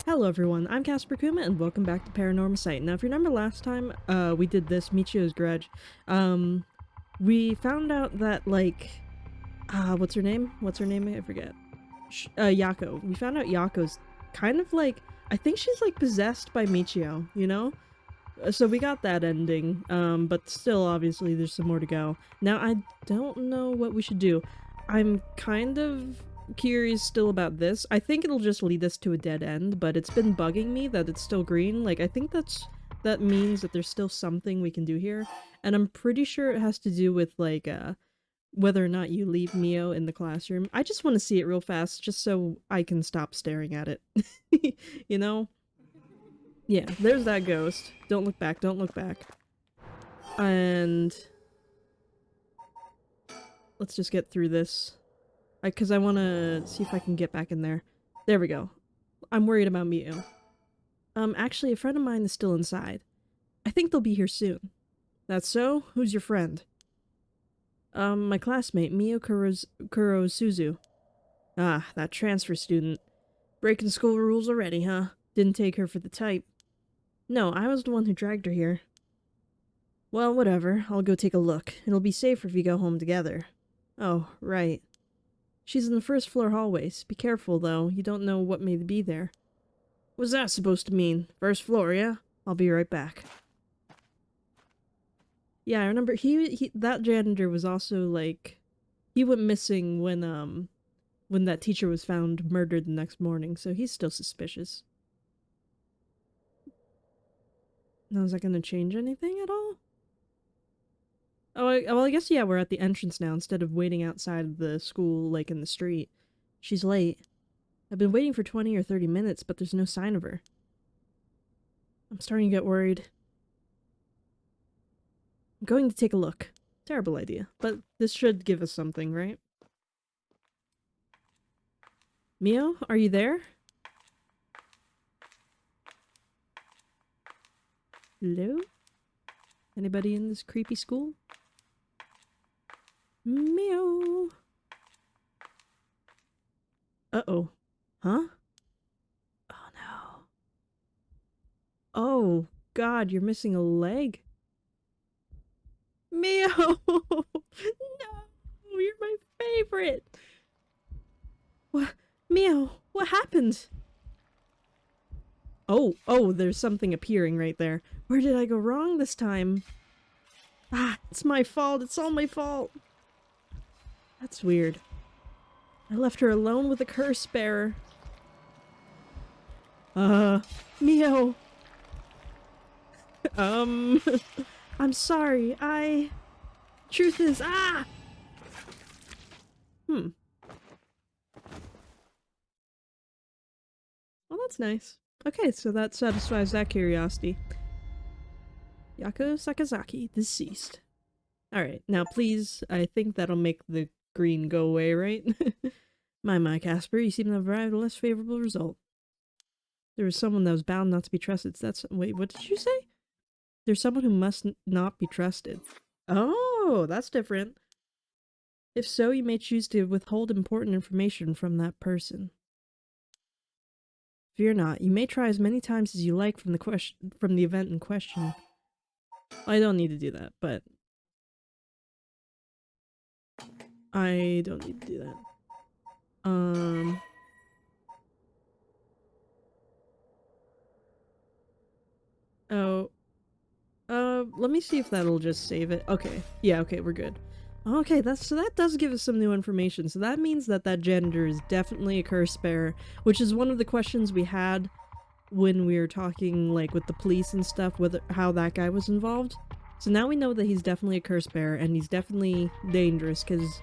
Hello everyone, I'm Casper Kuma and welcome back to Paranormasight. Now if you remember last time we did this, Michio's Grudge, we found out that what's her name? I forget. Yako. We found out Yako's kind of like, I think she's like possessed by Michio, you know? So we got that ending, but still obviously there's some more to go. Now I don't know what we should do. I'm kind of curious still about this. I think it'll just lead us to a dead end, but it's been bugging me that it's still green. Like, I think that means that there's still something we can do here, and I'm pretty sure it has to do with, like, whether or not you leave Mio in the classroom. I just want to see it real fast, just so I can stop staring at it. You know? Yeah, there's that ghost. Don't look back, don't look back. And let's just get through this. Because I want to see if I can get back in there. There we go. I'm worried about Mio. Actually, a friend of mine is still inside. I think they'll be here soon. That's so? Who's your friend? My classmate, Mio Kurosuzu. Ah, that transfer student. Breaking school rules already, huh? Didn't take her for the type. No, I was the one who dragged her here. Well, whatever. I'll go take a look. It'll be safer if we go home together. Oh, right. She's in the first floor hallways. Be careful, though. You don't know what may be there. What's that supposed to mean? First floor, yeah? I'll be right back. Yeah, I remember that janitor was also, like... He went missing when that teacher was found murdered the next morning, so he's still suspicious. Now, is that gonna change anything at all? Oh, well, I guess, yeah, we're at the entrance now instead of waiting outside of the school, like, in the street. She's late. I've been waiting for 20 or 30 minutes, but there's no sign of her. I'm starting to get worried. I'm going to take a look. Terrible idea, but this should give us something, right? Mio, are you there? Hello? Anybody in this creepy school? Meow. Uh-oh. Huh? Oh no. Oh god, you're missing a leg? Meow! No! You're my favorite! What? Meow, what happened? Oh, there's something appearing right there. Where did I go wrong this time? Ah, it's my fault, it's all my fault! That's weird. I left her alone with a curse bearer. Mio! I'm sorry, Truth is, Well, that's nice. Okay, so that satisfies that curiosity. Yako Sakazaki, deceased. Alright, now please, I think that'll make the green go away, right? My, Casper, you seem to have arrived at a less favorable result. There was someone that was bound not to be trusted. Wait, what did you say? There's someone who must not be trusted. Oh, that's different. If so, you may choose to withhold important information from that person. Fear not. You may try as many times as you like from the event in question. I don't need to do that, but I don't need to do that. Let me see if that'll just save it. Okay. Yeah, okay, we're good. Okay, so that does give us some new information. So that means that janitor is definitely a curse bearer, which is one of the questions we had when we were talking, like, with the police and stuff, how that guy was involved. So now we know that he's definitely a curse bearer, and he's definitely dangerous, because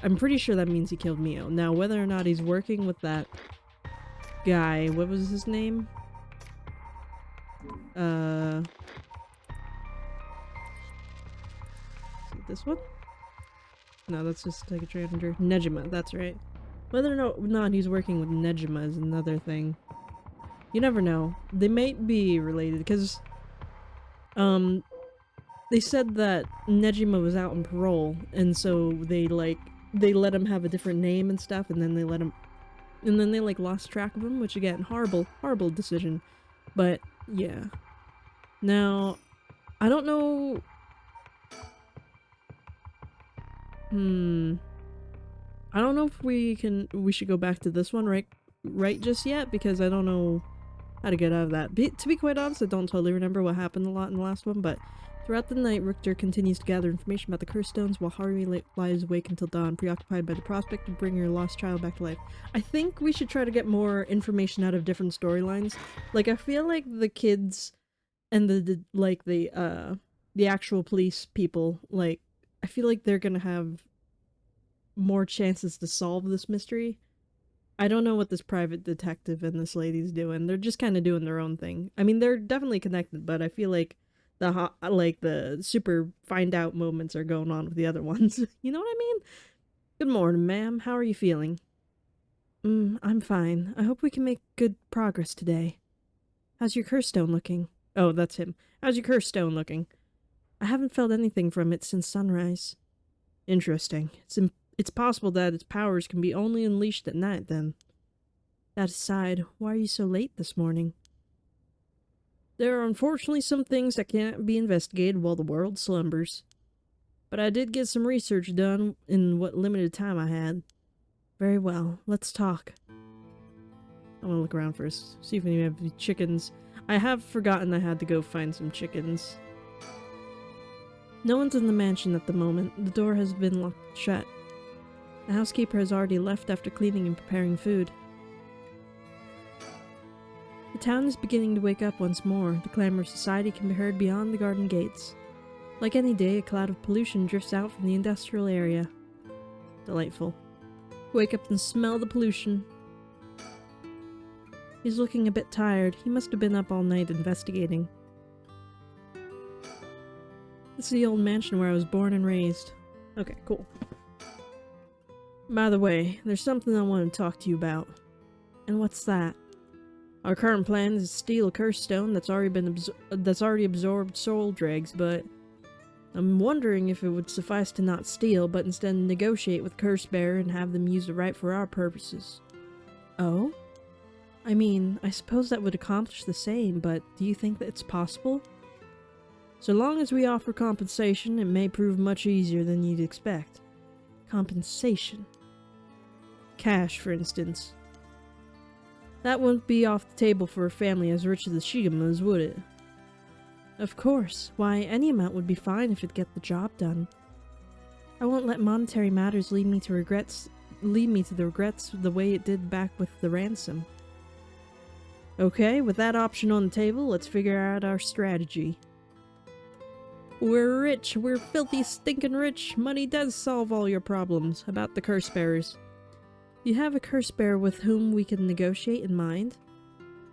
I'm pretty sure that means he killed Mio. Now, whether or not he's working with that guy, what was his name? This one? No, that's just like a janitor. Nejima, that's right. Whether or not he's working with Nejima is another thing. You never know. They might be related, because they said that Nejima was out on parole, and so they let him have a different name and stuff, and then they let him And then they like lost track of him, which again, horrible decision. But yeah. Now, I don't know. I don't know if we should go back to this one right just yet, because I don't know how to get out of that. To be quite honest, I don't totally remember what happened a lot in the last one, but throughout the night, Richter continues to gather information about the cursed stones while Harvey lies awake until dawn, preoccupied by the prospect of bringing her lost child back to life. I think we should try to get more information out of different storylines. Like, I feel like the kids and the actual police people, like, I feel like they're gonna have more chances to solve this mystery. I don't know what this private detective and this lady's doing. They're just kind of doing their own thing. I mean, they're definitely connected, but I feel like the super find out moments are going on with the other ones. You know what I mean? Good morning, ma'am. How are you feeling? I'm fine. I hope we can make good progress today. How's your curse stone looking? Oh, that's him. How's your curse stone looking? I haven't felt anything from it since sunrise. Interesting. It's possible that its powers can be only unleashed at night, then. That aside, why are you so late this morning? There are unfortunately some things that can't be investigated while the world slumbers. But I did get some research done in what limited time I had. Very well, let's talk. I want to look around first, see if we have any chickens. I have forgotten I had to go find some chickens. No one's in the mansion at the moment. The door has been locked shut. The housekeeper has already left after cleaning and preparing food. The town is beginning to wake up once more. The clamor of society can be heard beyond the garden gates. Like any day, a cloud of pollution drifts out from the industrial area. Delightful. Wake up and smell the pollution. He's looking a bit tired. He must have been up all night investigating. This is the old mansion where I was born and raised. Okay, cool. By the way, there's something I want to talk to you about. And what's that? Our current plan is to steal a cursed stone that's already absorbed soul dregs, but I'm wondering if it would suffice to not steal, but instead negotiate with Curse Bearer and have them use the right for our purposes. Oh? I mean, I suppose that would accomplish the same, but do you think that it's possible? So long as we offer compensation, it may prove much easier than you'd expect. Compensation. Cash, for instance. That wouldn't be off the table for a family as rich as the Shigamas, would it? Of course. Why, any amount would be fine if it'd get the job done. I won't let monetary matters lead me to the regrets the way it did back with the ransom. Okay, with that option on the table, let's figure out our strategy. We're rich. We're filthy, stinking rich. Money does solve all your problems. About the curse bearers. You have a curse bearer with whom we can negotiate in mind?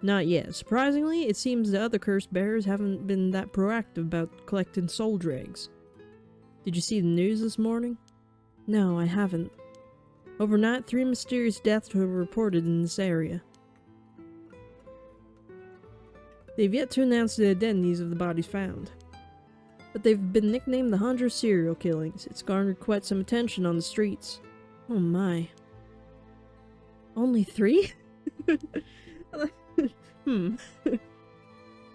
Not yet. Surprisingly, it seems the other curse bearers haven't been that proactive about collecting soul dregs. Did you see the news this morning? No, I haven't. Overnight, 3 mysterious deaths were reported in this area. They've yet to announce the identities of the bodies found. But they've been nicknamed the Honjo serial killings. It's garnered quite some attention on the streets. Oh my. Only 3?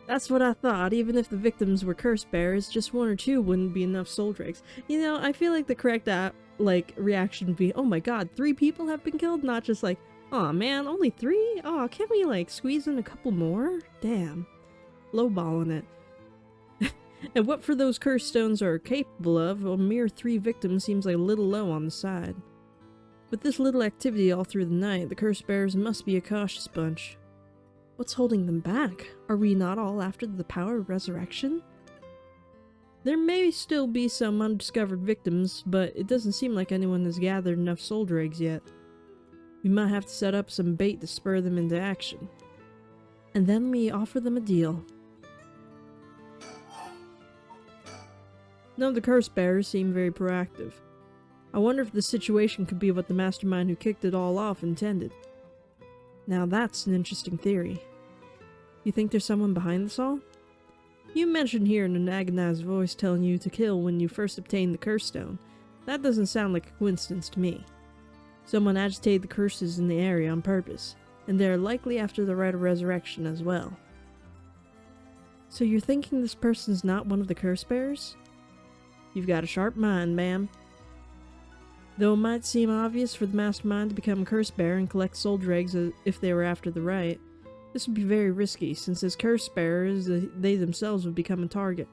That's what I thought. Even if the victims were curse bearers, just 1 or 2 wouldn't be enough soul dregs. You know, I feel like the correct reaction would be, oh my god, 3 people have been killed? Not just like, aw man, only 3? Aw, can't we like squeeze in a couple more? Damn. Lowballing it. And what for those curse stones are capable of, a mere 3 victims seems like a little low on the side. With this little activity all through the night, the curse bearers must be a cautious bunch. What's holding them back? Are we not all after the power of resurrection? There may still be some undiscovered victims, but it doesn't seem like anyone has gathered enough soul dregs yet. We might have to set up some bait to spur them into action. And then we offer them a deal. None of the curse bearers seem very proactive. I wonder if the situation could be what the mastermind who kicked it all off intended. Now that's an interesting theory. You think there's someone behind this all? You mentioned hearing an agonized voice telling you to kill when you first obtained the curse stone. That doesn't sound like a coincidence to me. Someone agitated the curses in the area on purpose, and they are likely after the Rite of Resurrection as well. So you're thinking this person's not one of the curse bearers? You've got a sharp mind, ma'am. Though it might seem obvious for the mastermind to become a curse bearer and collect soul dregs if they were after the rite, this would be very risky, since as curse bearers, they themselves would become a target.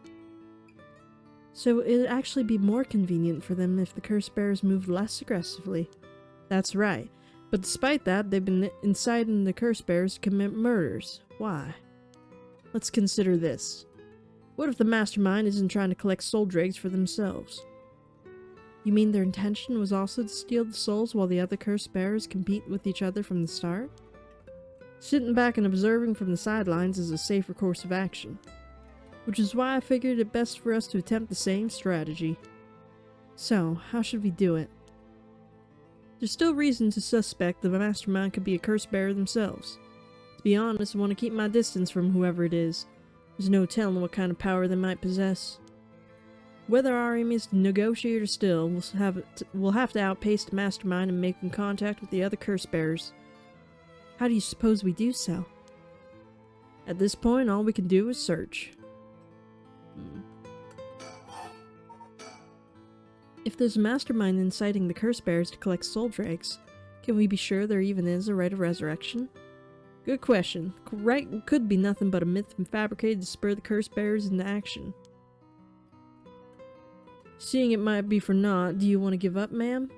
So it'd actually be more convenient for them if the curse bearers moved less aggressively. That's right, but despite that, they've been inciting the curse bearers to commit murders. Why? Let's consider this. What if the mastermind isn't trying to collect soul dregs for themselves? You mean their intention was also to steal the souls while the other curse bearers compete with each other from the start? Sitting back and observing from the sidelines is a safer course of action, which is why I figured it best for us to attempt the same strategy. So, how should we do it? There's still reason to suspect the mastermind could be a curse bearer themselves. To be honest, I want to keep my distance from whoever it is. There's no telling what kind of power they might possess. Whether our aim is to negotiate or still, we'll have to outpace the mastermind in making contact with the other curse bearers. How do you suppose we do so? At this point, all we can do is search. If there's a mastermind inciting the curse bearers to collect soul dregs, can we be sure there even is a Rite of Resurrection? Good question. Right could be nothing but a myth fabricated to spur the curse bearers into action. Seeing it might be for naught, do you want to give up, ma'am?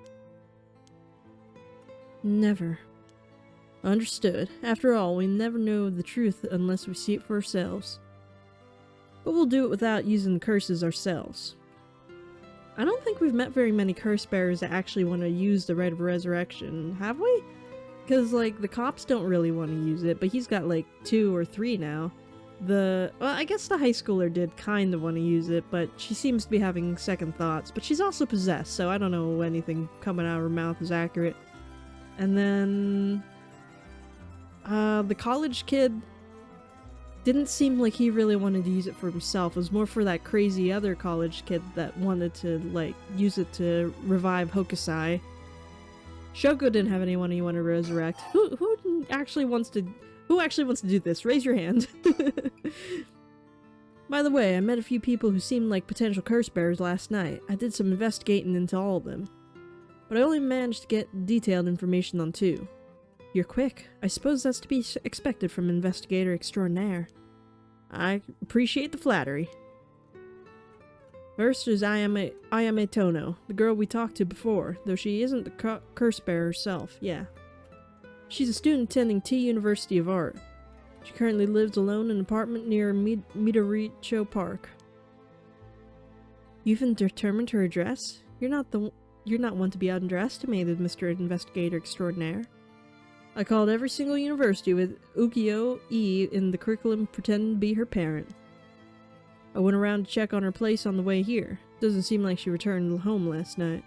Never. Understood. After all, we never know the truth unless we see it for ourselves. But we'll do it without using the curses ourselves. I don't think we've met very many curse bearers that actually want to use the Rite of Resurrection, have we? Because, like, the cops don't really want to use it, but he's got, like, 2 or 3 now. Well, I guess the high schooler did kind of want to use it, but she seems to be having second thoughts. But she's also possessed, so I don't know anything coming out of her mouth is accurate. And then the college kid didn't seem like he really wanted to use it for himself. It was more for that crazy other college kid that wanted to, like, use it to revive Hokusai. Shoko didn't have anyone he wanted to resurrect. Who actually wants to do this? Raise your hand. By the way, I met a few people who seemed like potential curse bearers last night. I did some investigating into all of them, but I only managed to get detailed information on 2. You're quick. I suppose that's to be expected from investigator extraordinaire. I appreciate the flattery. First is Ayame Tono, the girl we talked to before, though she isn't the curse bearer herself, yeah. She's a student attending T University of Art. She currently lives alone in an apartment near Midoricho Park. You even determined her address? You're not one to be underestimated, Mr. Investigator Extraordinaire. I called every single university with Ukiyo-e in the curriculum pretending to be her parent. I went around to check on her place on the way here. Doesn't seem like she returned home last night.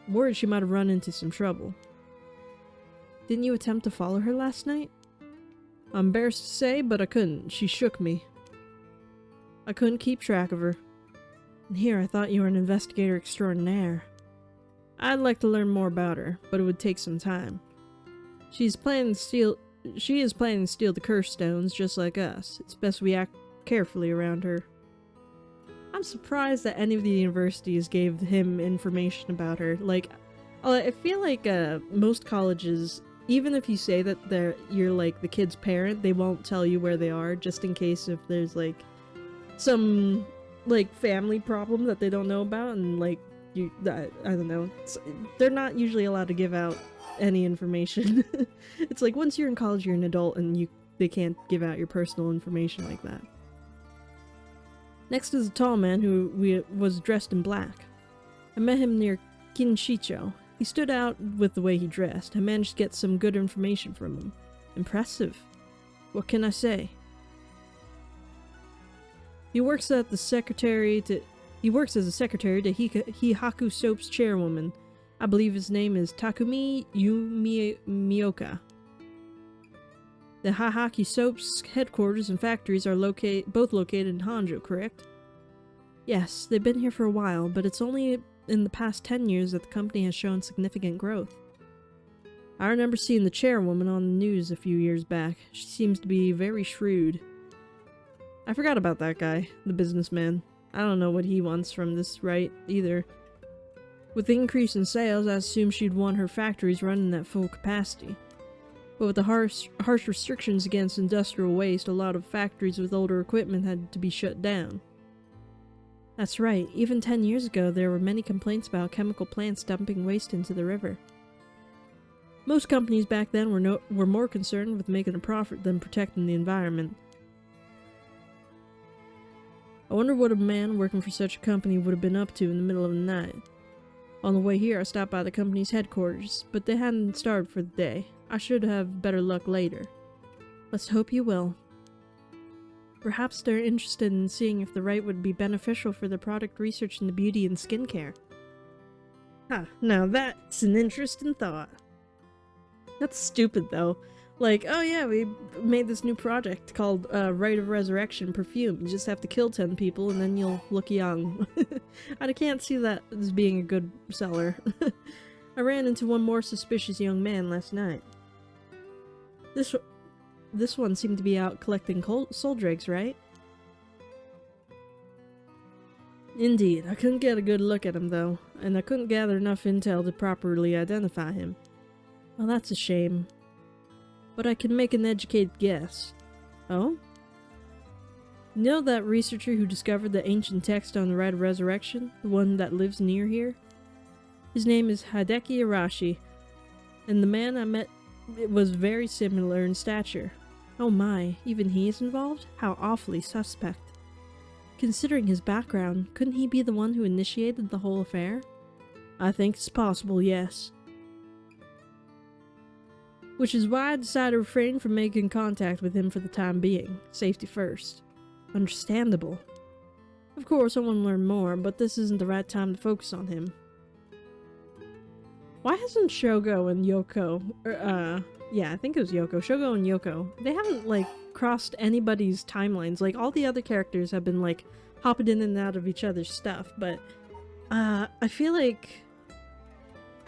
I'm worried she might have run into some trouble. Didn't you attempt to follow her last night? I'm embarrassed to say, but I couldn't. She shook me. I couldn't keep track of her. And here I thought you were an investigator extraordinaire. I'd like to learn more about her, but it would take some time. She is planning to steal the curse stones just like us. It's best we act carefully around her. I'm surprised that any of the universities gave him information about her. Like, I feel like most colleges, even if you say that you're like the kid's parent, they won't tell you where they are, just in case if there's like some like family problem that they don't know about, and like I don't know, they're not usually allowed to give out any information. It's like once you're in college, you're an adult, and they can't give out your personal information like that. Next is a tall man who was dressed in black. I met him near Kinshicho. He stood out with the way he dressed. I managed to get some good information from him. Impressive. What can I say? He works as a secretary to Hihaku Soap's chairwoman. I believe his name is Takumi Mioka. The Hahaki Soap's headquarters and factories are both located in Honjo, correct? Yes, they've been here for a while, but it's only in the past 10 years that the company has shown significant growth. I remember seeing the chairwoman on the news a few years back. She seems to be very shrewd. I forgot about that guy, the businessman. I don't know what he wants from this Rite either. With the increase in sales, I assumed she'd want her factories running at full capacity. But with the harsh restrictions against industrial waste, a lot of factories with older equipment had to be shut down. That's right, even 10 years ago there were many complaints about chemical plants dumping waste into the river. Most companies back then were more concerned with making a profit than protecting the environment. I wonder what a man working for such a company would have been up to in the middle of the night. On the way here I stopped by the company's headquarters, but they hadn't started for the day. I should have better luck later. Let's hope you will. Perhaps they're interested in seeing if the Rite would be beneficial for their product research into beauty and skincare. Huh, now that's an interesting thought. That's stupid though. Like, oh yeah, we made this new project called Rite of Resurrection perfume. You just have to kill 10 people and then you'll look young. I can't see that as being a good seller. I ran into one more suspicious young man last night. This one seemed to be out collecting soul dregs, right? Indeed, I couldn't get a good look at him though, and I couldn't gather enough intel to properly identify him. Well, that's a shame. But I can make an educated guess. Oh? You know that researcher who discovered the ancient text on the Rite of Resurrection? The one that lives near here? His name is Hideki Arashi, and the man I met was very similar in stature. Oh my, even he is involved? How awfully suspect. Considering his background, couldn't he be the one who initiated the whole affair? I think it's possible, yes. Which is why I decided to refrain from making contact with him for the time being. Safety first. Understandable. Of course, I want to learn more, but this isn't the right time to focus on him. Why hasn't Shogo and Yoko, yeah, I think it was Yoko. Shogo and Yoko. They haven't, like, crossed anybody's timelines. Like, all the other characters have been, like, hopping in and out of each other's stuff, but, I feel like...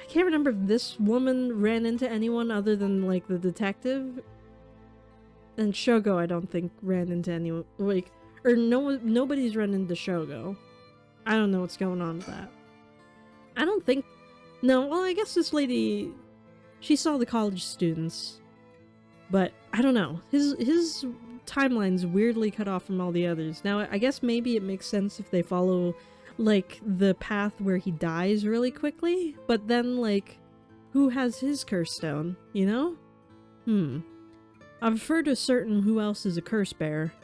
I can't remember if this woman ran into anyone other than, like, the detective. And Shogo, I don't think, ran into anyone, like, or nobody's run into Shogo. I don't know what's going on with that. I don't think... No, well, I guess this lady... She saw the college students. But, I don't know. His timeline's weirdly cut off from all the others. Now, I guess maybe it makes sense if they follow, like, the path where he dies really quickly. But then, like, who has his curse stone, you know? I've referred to ascertain who else is a curse bearer.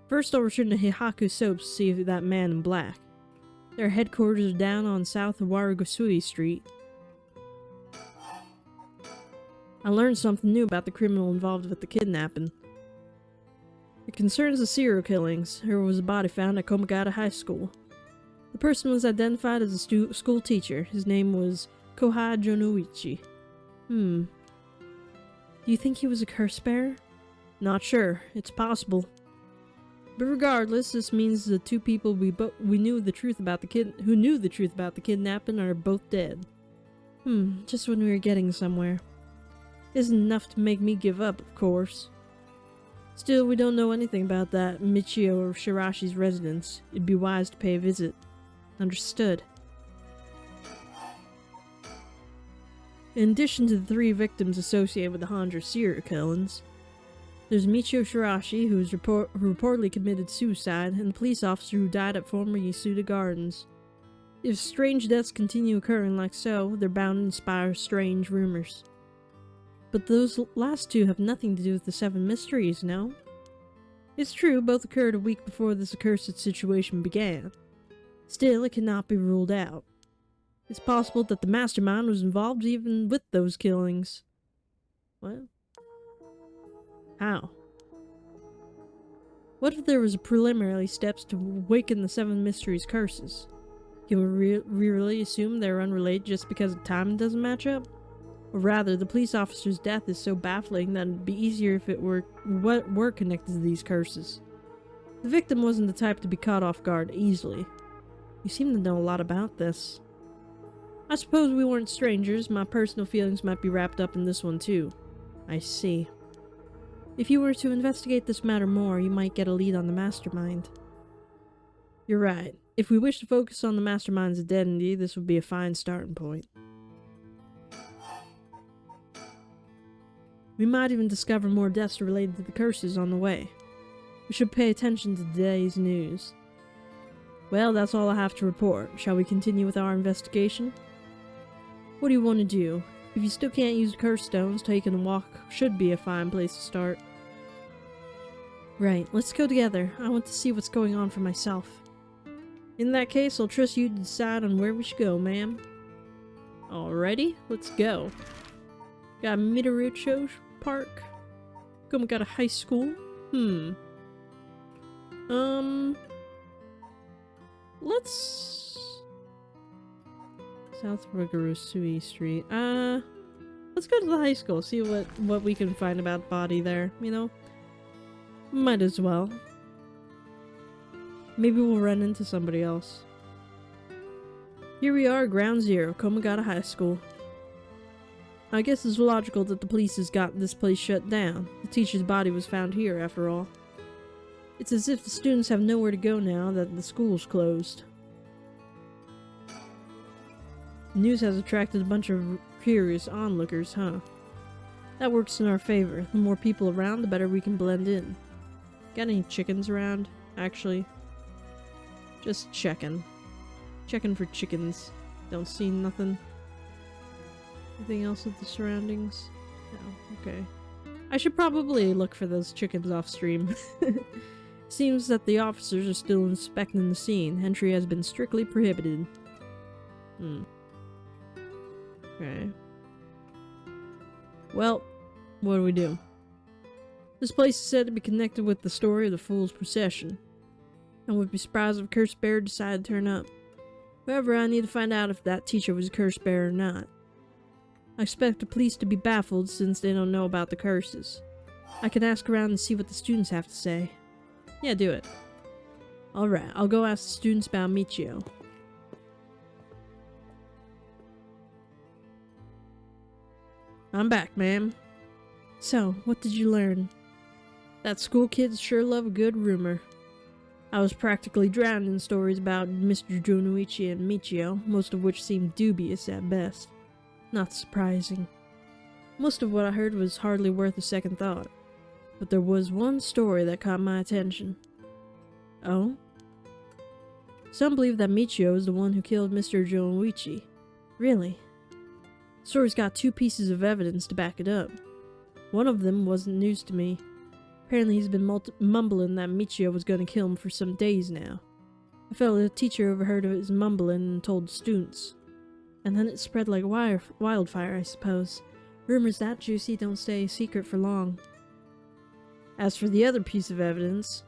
First, I'll return to Hihaku Soaps to see if that man in black. Their headquarters are down on South Warugosui Street. I learned something new about the criminal involved with the kidnapping. It concerns the serial killings. There was a body found at Komagata High School. The person was identified as a school teacher. His name was Kohai Jonuichi. Do you think he was a curse bearer? Not sure. It's possible. But regardless, this means the two people who knew the truth about the kidnapping are both dead. Just when we were getting somewhere. Isn't enough to make me give up, of course. Still, we don't know anything about that Michio or Shirashi's residence. It'd be wise to pay a visit. Understood. In addition to the 3 victims associated with the Honjo serial killings, there's Michio Shirashi, who reportedly committed suicide, and the police officer who died at former Yasuda Gardens. If strange deaths continue occurring like so, they're bound to inspire strange rumors. But those last 2 have nothing to do with the 7 mysteries, no? It's true, both occurred a week before this accursed situation began. Still, it cannot be ruled out. It's possible that the mastermind was involved even with those killings. What? How? What if there was preliminary steps to awaken the 7 mysteries curses? Can we really assume they're unrelated just because the timing doesn't match up? Or rather, the police officer's death is so baffling that it'd be easier if it were connected to these curses. The victim wasn't the type to be caught off guard easily. You seem to know a lot about this. I suppose we weren't strangers. My personal feelings might be wrapped up in this one too. I see. If you were to investigate this matter more, you might get a lead on the mastermind. You're right. If we wish to focus on the mastermind's identity, this would be a fine starting point. We might even discover more deaths related to the curses on the way. We should pay attention to today's news. Well, that's all I have to report. Shall we continue with our investigation? What do you want to do? If you still can't use curse stones, taking a walk should be a fine place to start. Right, let's go together. I want to see what's going on for myself. In that case, I'll trust you to decide on where we should go, ma'am. Alrighty, let's go. Got a Midoricho Park. We got a high school. Let's... South Rogurusui Street. Let's go to the high school, see what we can find about Body there, you know? Might as well. Maybe we'll run into somebody else. Here we are, Ground Zero, Komagata High School. I guess it's logical that the police has got this place shut down. The teacher's body was found here, after all. It's as if the students have nowhere to go now that the school's closed. The news has attracted a bunch of curious onlookers, huh? That works in our favor. The more people around, the better we can blend in. Got any chickens around, actually? Just checking. Checking for chickens. Don't see nothing. Anything else with the surroundings? No, okay. I should probably look for those chickens off stream. Seems that the officers are still inspecting the scene. Entry has been strictly prohibited. Okay. Well, what do we do? This place is said to be connected with the story of the Fool's Procession. I would be surprised if a curse bearer decided to turn up. However, I need to find out if that teacher was a curse bearer or not. I expect the police to be baffled since they don't know about the curses. I can ask around and see what the students have to say. Yeah, do it. Alright, I'll go ask the students about Michio. I'm back, ma'am. So, what did you learn? That school kids sure love a good rumor. I was practically drowned in stories about Mr. Jonuichi and Michio, most of which seemed dubious at best. Not surprising. Most of what I heard was hardly worth a second thought. But there was one story that caught my attention. Oh? Some believe that Michio is the one who killed Mr. Jonuichi. Really? The story's got two pieces of evidence to back it up. One of them wasn't news to me. Apparently he's been mumbling that Michio was going to kill him for some days now. I felt a teacher overheard his mumbling and told the students. And then it spread like wildfire, I suppose. Rumors that juicy don't stay a secret for long. As for the other piece of evidence,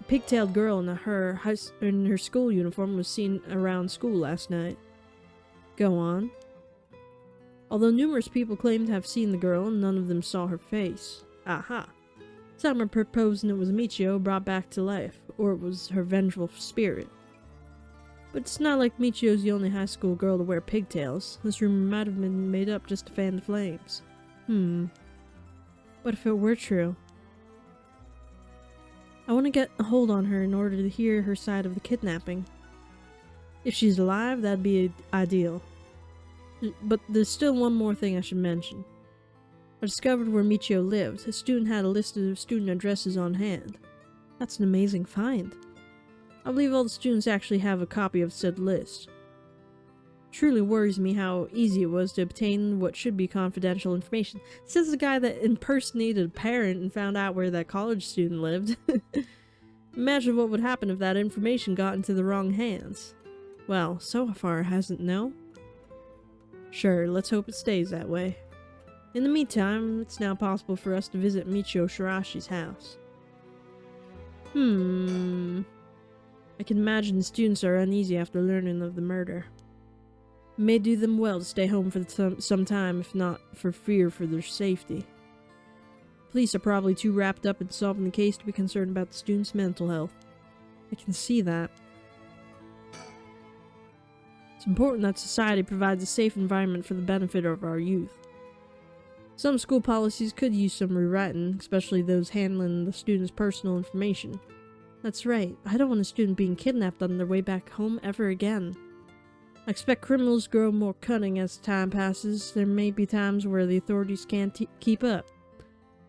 a pigtailed girl in her school uniform was seen around school last night. Go on. Although numerous people claim to have seen the girl, none of them saw her face. Aha. Some are proposing it was Michio brought back to life, or it was her vengeful spirit. But it's not like Michio's the only high school girl to wear pigtails. This rumor might have been made up just to fan the flames. What if it were true? I want to get a hold on her in order to hear her side of the kidnapping. If she's alive, that'd be ideal. But there's still one more thing I should mention. I discovered where Michio lived. A student had a list of student addresses on hand. That's an amazing find. I believe all the students actually have a copy of said list. It truly worries me how easy it was to obtain what should be confidential information. Says the guy that impersonated a parent and found out where that college student lived. Imagine what would happen if that information got into the wrong hands. Well, so far it hasn't, no? Sure, let's hope it stays that way. In the meantime, it's now possible for us to visit Michio Shirashi's house. I can imagine the students are uneasy after learning of the murder. It may do them well to stay home for some time, if not for fear for their safety. Police are probably too wrapped up in solving the case to be concerned about the students' mental health. I can see that. It's important that society provides a safe environment for the benefit of our youth. Some school policies could use some rewriting, especially those handling the students' personal information. That's right, I don't want a student being kidnapped on their way back home ever again. I expect criminals grow more cunning as time passes. There may be times where the authorities can't keep up.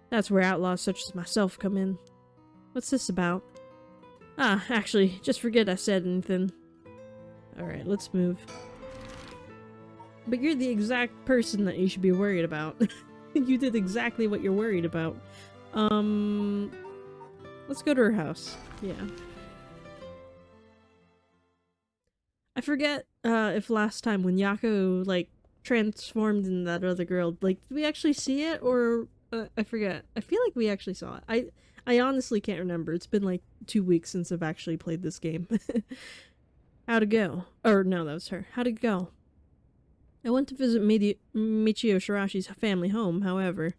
That's where outlaws such as myself come in. What's this about? Ah, actually, just forget I said anything. Alright, let's move. But you're the exact person that you should be worried about. You did exactly what you're worried about. Let's go to her house. Yeah. I forget if last time when Yako, like, transformed into that other girl, like, did we actually see it? Or, I forget. I feel like we actually saw it. I honestly can't remember. It's been, like, 2 weeks since I've actually played this game. How'd it go? Or, no, that was her. How'd it go? I went to visit Michio Shirashi's family home, however.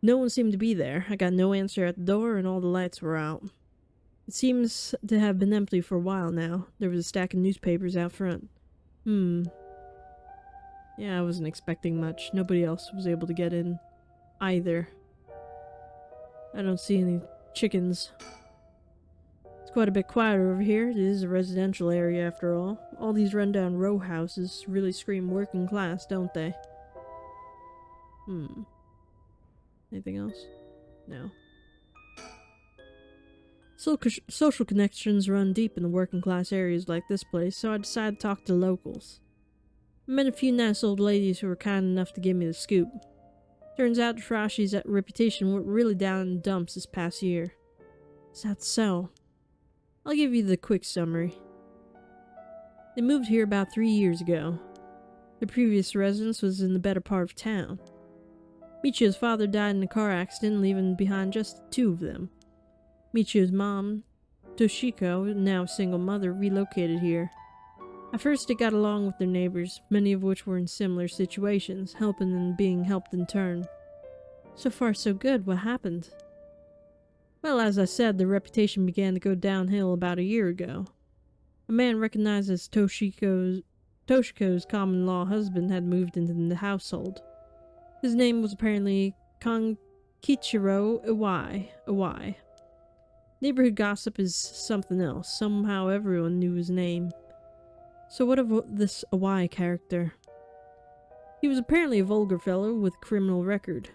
No one seemed to be there. I got no answer at the door, and all the lights were out. It seems to have been empty for a while now. There was a stack of newspapers out front. Yeah, I wasn't expecting much. Nobody else was able to get in either. I don't see any chickens. It's quite a bit quieter over here. It is a residential area after all. All these rundown row houses really scream working class, don't they? Anything else? No. Social connections run deep in the working class areas like this place, so I decided to talk to locals. I met a few nice old ladies who were kind enough to give me the scoop. Turns out Shirashi's reputation went really down in the dumps this past year. Is that so? I'll give you the quick summary. They moved here about 3 years ago. The previous residence was in the better part of town. Michio's father died in a car accident, leaving behind just 2 of them. Michio's mom, Toshiko, now a single mother, relocated here. At first they got along with their neighbors, many of which were in similar situations, helping and being helped in turn. So far so good. What happened? Well, as I said, their reputation began to go downhill about a year ago. A man recognized as Toshiko's common-law husband had moved into the household. His name was apparently Konkichiro Iwai. Neighborhood gossip is something else. Somehow everyone knew his name. So what of this Iwai character? He was apparently a vulgar fellow with a criminal record.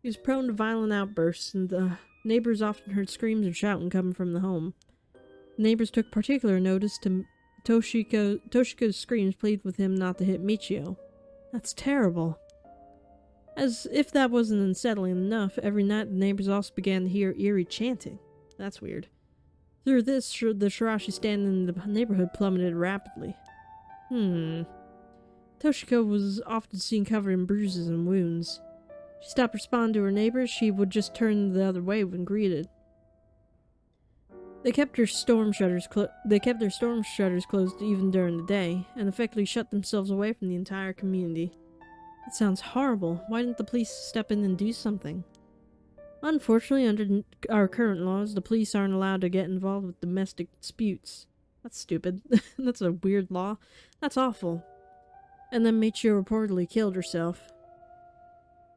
He was prone to violent outbursts, and the neighbors often heard screams and shouting coming from the home. The neighbors took particular notice to Toshiko's screams, pleaded with him not to hit Michio. That's terrible. As if that wasn't unsettling enough, every night the neighbors also began to hear eerie chanting. That's weird. Through this, the Shirashi standing in the neighborhood plummeted rapidly. Toshiko was often seen covered in bruises and wounds. She stopped responding to her neighbors. She would just turn the other way when greeted. They kept their storm shutters closed even during the day, and effectively shut themselves away from the entire community. That sounds horrible. Why didn't the police step in and do something? Unfortunately, under our current laws, the police aren't allowed to get involved with domestic disputes. That's stupid. That's a weird law. That's awful. And then Michio reportedly killed herself.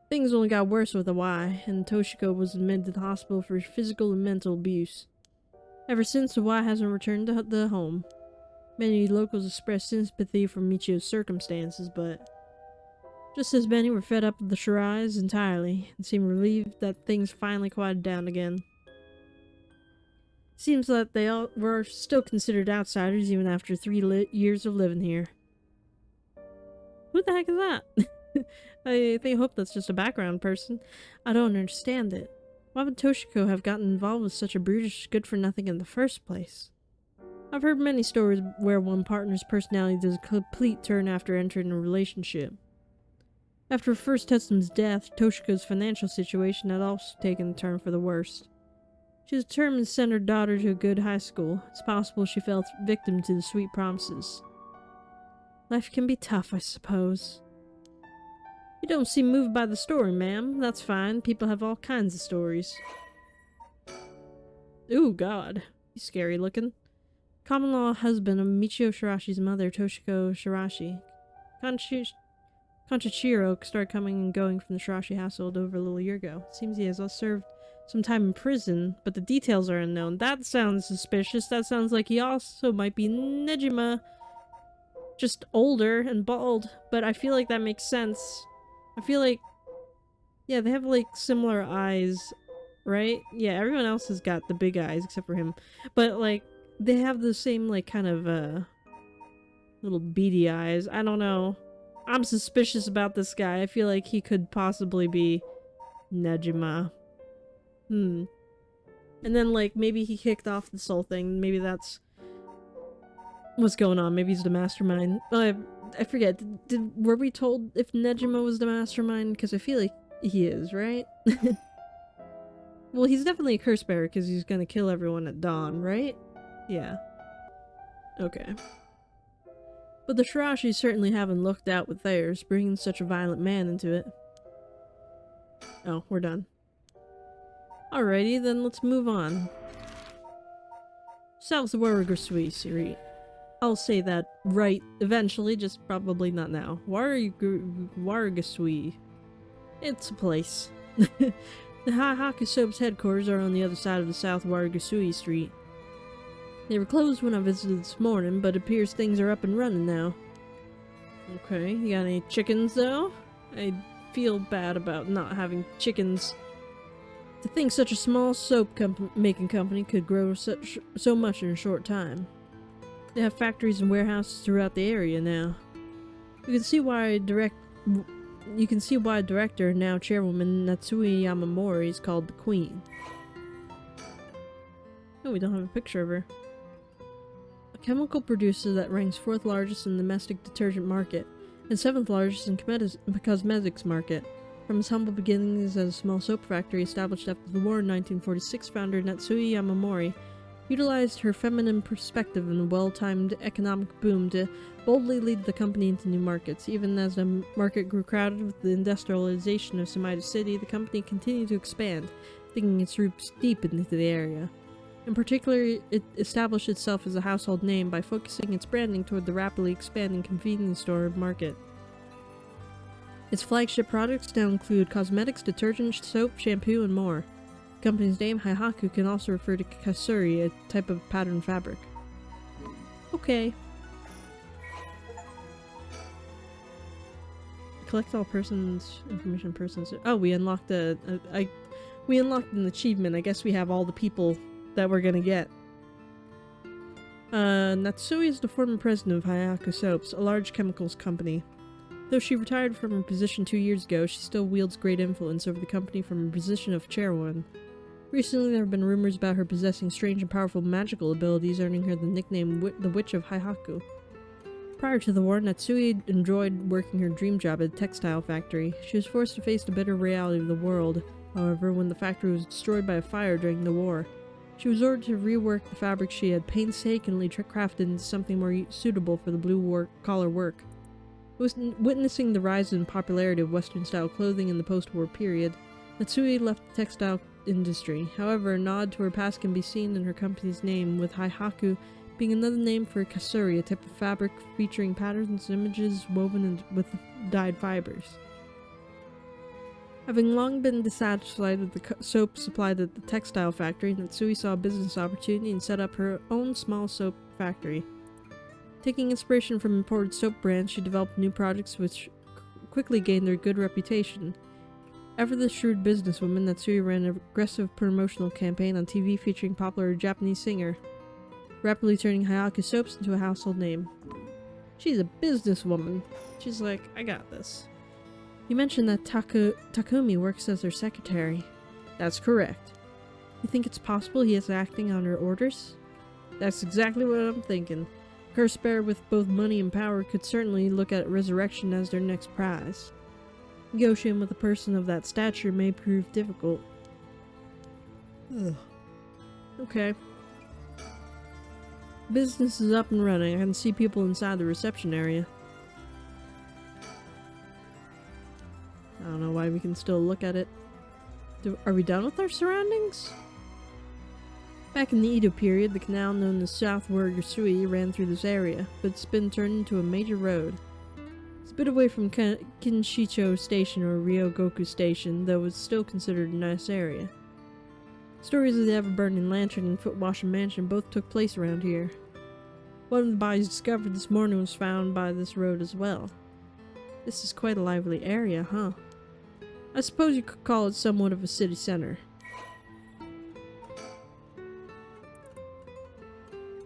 Things only got worse with Iwai, and Toshiko was admitted to the hospital for physical and mental abuse. Ever since, Iwai hasn't returned to the home. Many locals expressed sympathy for Michio's circumstances, but just as many were fed up with the Shirais entirely, and seemed relieved that things finally quieted down again. Seems that they all were still considered outsiders even after 3 years of living here. Who the heck is that? I hope that's just a background person. I don't understand it. Why would Toshiko have gotten involved with such a brutish good-for-nothing in the first place? I've heard many stories where one partner's personality does a complete turn after entering a relationship. After her first husband's death, Toshiko's financial situation had also taken a turn for the worst. She was determined to send her daughter to a good high school. It's possible she fell victim to the sweet promises. Life can be tough, I suppose. You don't seem moved by the story, ma'am. That's fine. People have all kinds of stories. Ooh, God. He's scary looking. Common-law husband of Michio Shirashi's mother, Toshiko Shirashi. Conchachiro started coming and going from the Shirashi household over a little year ago. It seems he has served some time in prison, but the details are unknown. That sounds suspicious. That sounds like he also might be Nejima. Just older and bald, but I feel like that makes sense. I feel like, yeah, they have like similar eyes, right? Yeah, everyone else has got the big eyes except for him, but like they have the same like kind of little beady eyes. I don't know. I'm suspicious about this guy. I feel like he could possibly be Nejima. And then like maybe he kicked off this whole thing. Maybe that's what's going on. Maybe he's the mastermind. I forget. Were we told if Nejima was the mastermind? Because I feel like he is, right? Well, he's definitely a curse bearer because he's gonna kill everyone at dawn, right? Yeah. Okay. But the Shirashis certainly haven't looked out with theirs, bringing such a violent man into it. Oh, we're done. Alrighty, then let's move on. South Wargasui, Siri. I'll say that right eventually, just probably not now. Wargasui. It's a place. The Haihaku Soap's headquarters are on the other side of the South Wargasui Street. They were closed when I visited this morning, but it appears things are up and running now. Okay, you got any chickens though? I feel bad about not having chickens. To think such a small soap making company could grow so much in a short time. They have factories and warehouses throughout the area now. You can see why director, now chairwoman Natsui Yamamori, is called the Queen. Oh, we don't have a picture of her. A chemical producer that ranks 4th largest in the domestic detergent market and 7th largest in cosmetics market. From his humble beginnings as a small soap factory established after the war in 1946, founder Natsui Yamamori utilized her feminine perspective and a well-timed economic boom to boldly lead the company into new markets. Even as the market grew crowded with the industrialization of Sumida City, the company continued to expand, digging its roots deep into the area. In particular, it established itself as a household name by focusing its branding toward the rapidly expanding convenience store market. Its flagship products now include cosmetics, detergent, soap, shampoo, and more. The company's name, Haihaku, can also refer to kasuri, a type of patterned fabric. Okay. Collect all information persons. Oh, we unlocked we unlocked an achievement. I guess we have all the people that we're gonna get. Natsui is the former president of Haihaku Soaps, a large chemicals company. Though she retired from her position 2 years ago, she still wields great influence over the company from her position of chairwoman. Recently, there have been rumors about her possessing strange and powerful magical abilities, earning her the nickname the Witch of Haihaku. Prior to the war, Natsui enjoyed working her dream job at a textile factory. She was forced to face the bitter reality of the world, however, when the factory was destroyed by a fire during the war. She was ordered to rework the fabric she had painstakingly crafted into something more suitable for the blue-collar work. Witnessing the rise in popularity of Western-style clothing in the post-war period, Natsui left the textile industry. However, a nod to her past can be seen in her company's name, with Haihaku being another name for kasuri, a type of fabric featuring patterns and images woven with dyed fibers. Having long been dissatisfied with the soap supplied at the textile factory, Natsui saw a business opportunity and set up her own small soap factory. Taking inspiration from imported soap brands, she developed new products which quickly gained their good reputation. Ever the shrewd businesswoman, Natsui ran an aggressive promotional campaign on TV featuring popular Japanese singer, rapidly turning Haihaku Soaps into a household name. She's a businesswoman. She's like, I got this. You mentioned that Takumi works as her secretary. That's correct. You think it's possible he is acting on her orders? That's exactly what I'm thinking. A curse bearer with both money and power could certainly look at resurrection as their next prize. Negotiating with a person of that stature may prove difficult. Ugh. Okay. Business is up and running. I can see people inside the reception area. I don't know why we can still look at it. Are we done with our surroundings? Back in the Edo period, the canal known as South Wargasui ran through this area, but it's been turned into a major road. It's a bit away from Kinshicho Station or Ryogoku Station, though it's still considered a nice area. Stories of the ever-burning lantern and foot-washing mansion both took place around here. One of the bodies discovered this morning was found by this road as well. This is quite a lively area, huh? I suppose you could call it somewhat of a city center.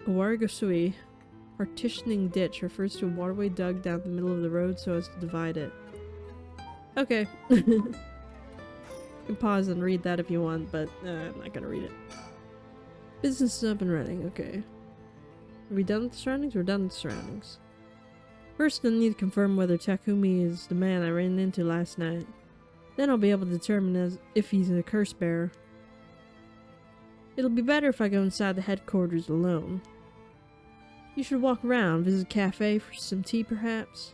A Wargasui partitioning ditch refers to a waterway dug down the middle of the road so as to divide it. Okay. You can pause and read that if you want, but I'm not gonna read it. Business is up and running, okay. Are we done with the surroundings? We're done with the surroundings. First, I need to confirm whether Takumi is the man I ran into last night. Then I'll be able to determine if he's a curse bearer. It'll be better if I go inside the headquarters alone. You should walk around, visit a cafe for some tea perhaps.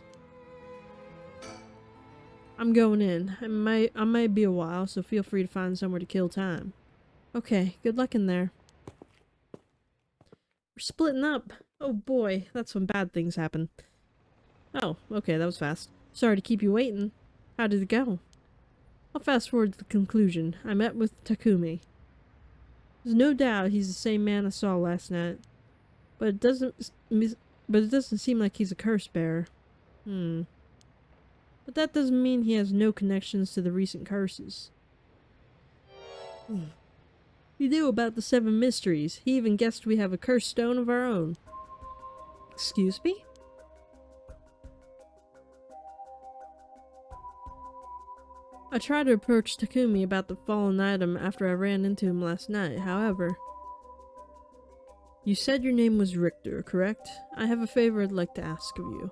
I'm going in. I might be a while, so feel free to find somewhere to kill time. Okay, good luck in there. We're splitting up. Oh boy, that's when bad things happen. Oh, okay, that was fast. Sorry to keep you waiting. How did it go? I'll fast forward to the conclusion. I met with Takumi. There's no doubt he's the same man I saw last night. But it doesn't seem like he's a curse bearer. But that doesn't mean he has no connections to the recent curses. He knew about the 7 mysteries. He even guessed we have a cursed stone of our own. Excuse me? I tried to approach Takumi about the fallen item after I ran into him last night, however... You said your name was Richter, correct? I have a favor I'd like to ask of you.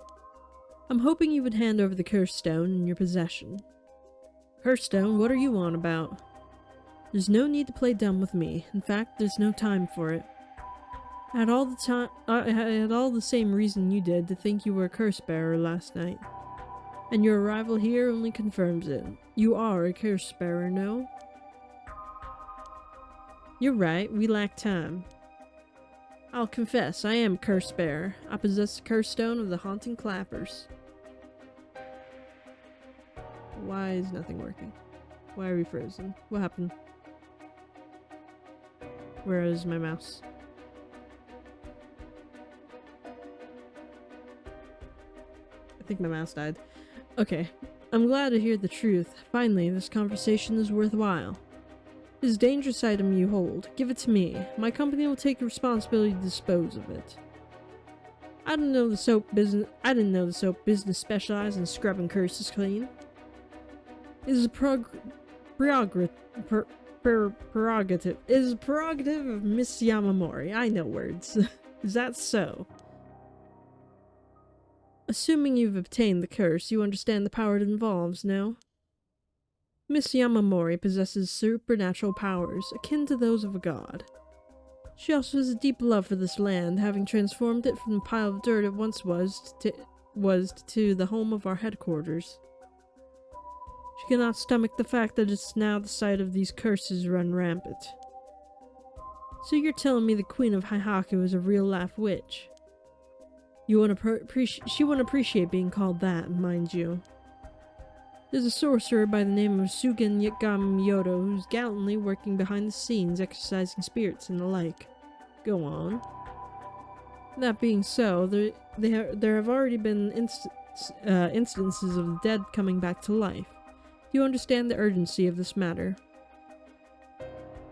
I'm hoping you would hand over the cursed stone in your possession. Cursed stone? What are you on about? There's no need to play dumb with me. In fact, there's no time for it. I had all the same reason you did to think you were a curse bearer last night. And your arrival here only confirms it. You are a curse bearer, no? You're right, we lack time. I'll confess, I am a curse bearer. I possess the curse stone of the haunting clappers. Why is nothing working? Why are we frozen? What happened? Where is my mouse? I think my mouse died. Okay, I'm glad to hear the truth. Finally, this conversation is worthwhile. This dangerous item you hold, give it to me. My company will take responsibility to dispose of it. I didn't know the soap business specialized in scrubbing curses clean. It is a prerogative. It is a prerogative of Miss Yamamori. I know words. Is that so? Assuming you've obtained the curse, you understand the power it involves, no? Miss Yamamori possesses supernatural powers, akin to those of a god. She also has a deep love for this land, having transformed it from the pile of dirt it once was to the home of our headquarters. She cannot stomach the fact that it's now the site of these curses run rampant. So you're telling me the Queen of Haihaku is a real-life witch? She won't appreciate being called that, mind you. There's a sorcerer by the name of Sugen Yamyoto who's gallantly working behind the scenes, exorcising spirits and the like. Go on. That being so, there have already been instances of the dead coming back to life. Do you understand the urgency of this matter?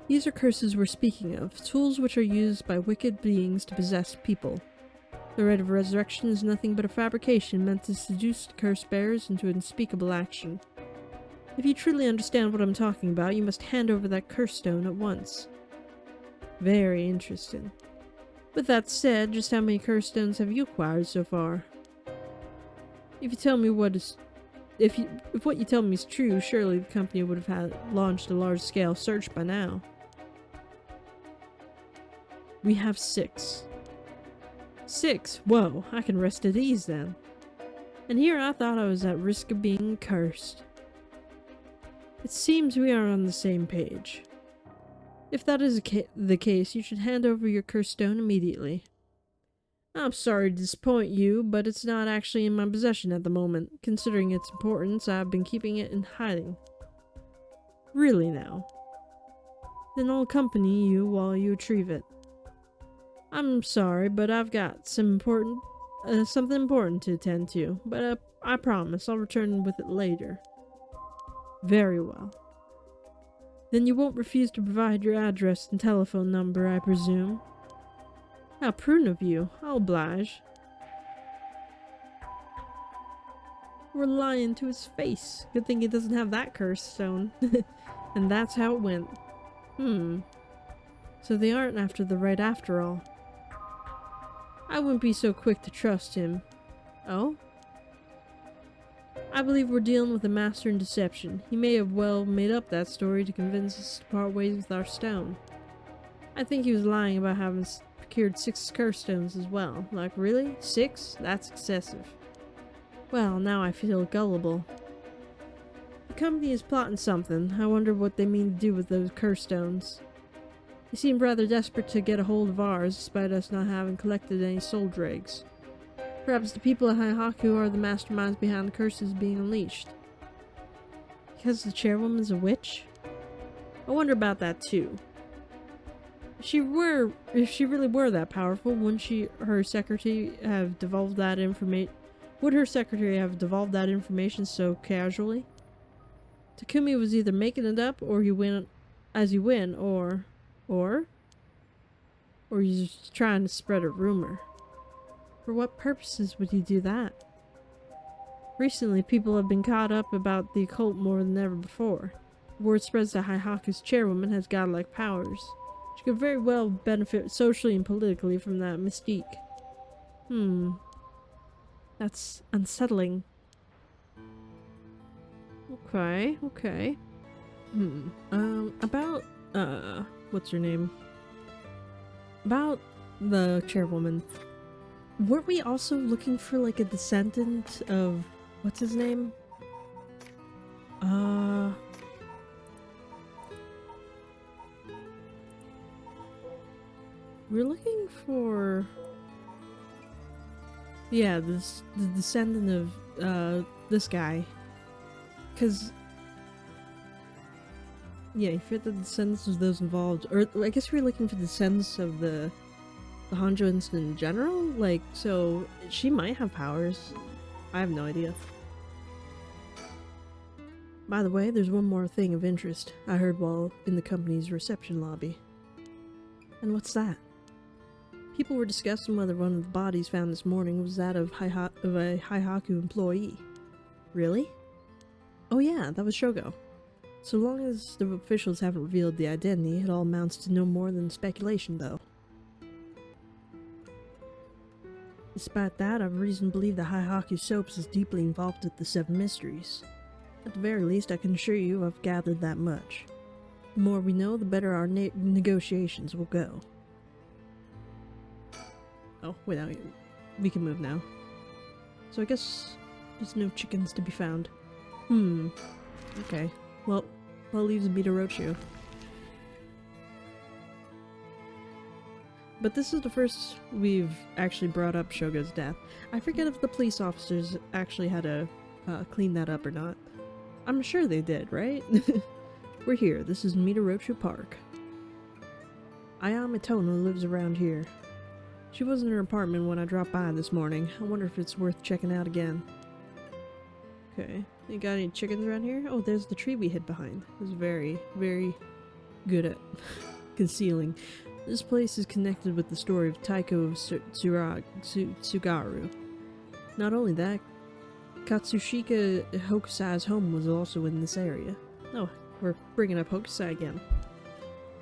These are curses we're speaking of, tools which are used by wicked beings to possess people. The Rite of Resurrection is nothing but a fabrication meant to seduce the curse bearers into unspeakable action. If you truly understand what I'm talking about, you must hand over that curse stone at once. Very interesting. With that said, just how many curse stones have you acquired so far? If what you tell me is true, surely the company would have launched a large-scale search by now. We have 6. 6? Whoa, I can rest at ease then. And here I thought I was at risk of being cursed. It seems we are on the same page. If that is the case, you should hand over your cursed stone immediately. I'm sorry to disappoint you, but it's not actually in my possession at the moment. Considering its importance, I've been keeping it in hiding. Really now? Then I'll accompany you while you retrieve it. I'm sorry, but I've got something important to attend to, but I promise I'll return with it later. Very well. Then you won't refuse to provide your address and telephone number, I presume? How prudent of you. I'll oblige. We're lying to his face. Good thing he doesn't have that cursed stone. And that's how it went. So they aren't after the Rite after all. I wouldn't be so quick to trust him. Oh? I believe we're dealing with a master in deception. He may have well made up that story to convince us to part ways with our stone. I think he was lying about having procured 6 curse stones as well. Like, really? 6? That's excessive. Well, now I feel gullible. The company is plotting something. I wonder what they mean to do with those curse stones. They seem rather desperate to get a hold of ours, despite us not having collected any soul dregs. Perhaps the people at Haihaku are the masterminds behind the curses being unleashed. Because the chairwoman's a witch? I wonder about that too. If she really were that powerful, wouldn't her secretary have divulged that information? Would her secretary have divulged that information so casually? Takumi was either making it up, or he went as you win, or he's just trying to spread a rumor. For what purposes would he do that? Recently, people have been caught up about the occult more than ever before. Word spreads that Haihaku's chairwoman has godlike powers. She could very well benefit socially and politically from that mystique. That's unsettling. Okay. About, what's her name? About the chairwoman. Weren't we also looking for, like, a descendant of... what's his name? We're looking for... yeah, the descendant of, this guy. Because... yeah, you fit the descendants of those involved. Or, I guess we're looking for the descendants of the Honjo incident in general? Like, so, she might have powers. I have no idea. By the way, there's one more thing of interest I heard while in the company's reception lobby. And what's that? People were discussing whether one of the bodies found this morning was that of a Haihaku employee. Really? Oh yeah, that was Shogo. So long as the officials haven't revealed the identity, it all amounts to no more than speculation, though. Despite that, I've reason to believe that Haihaku Soaps is deeply involved with the 7 mysteries. At the very least, I can assure you I've gathered that much. The more we know, the better our negotiations will go. Oh, wait, we can move now. So I guess there's no chickens to be found. Okay. Well, leaves me to Rochu. But this is the first we've actually brought up Shogo's death. I forget if the police officers actually had to clean that up or not. I'm sure they did, right? We're here. This is Mitarochu Park. Ayame Tono lives around here. She was in her apartment when I dropped by this morning. I wonder if it's worth checking out again. Okay. You got any chickens around here? Oh, there's the tree we hid behind. It was very, very good at concealing. This place is connected with the story of Taiko Tsugaru. Not only that, Katsushika Hokusai's home was also in this area. Oh, we're bringing up Hokusai again.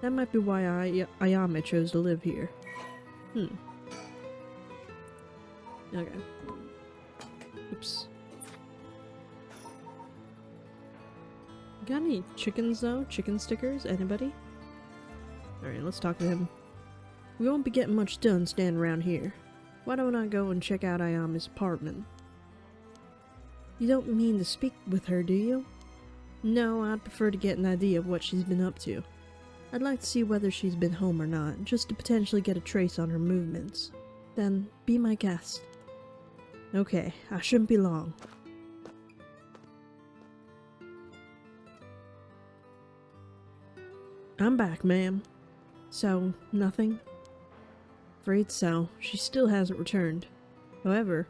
That might be why Ayame chose to live here. Okay. Oops. Got any chickens though? Chicken stickers? Anybody? Alright, let's talk to him. We won't be getting much done standing around here. Why don't I go and check out Ayame's apartment? You don't mean to speak with her, do you? No, I'd prefer to get an idea of what she's been up to. I'd like to see whether she's been home or not, just to potentially get a trace on her movements. Then, be my guest. Okay, I shouldn't be long. I'm back, ma'am. So, nothing? Afraid so. She still hasn't returned. However,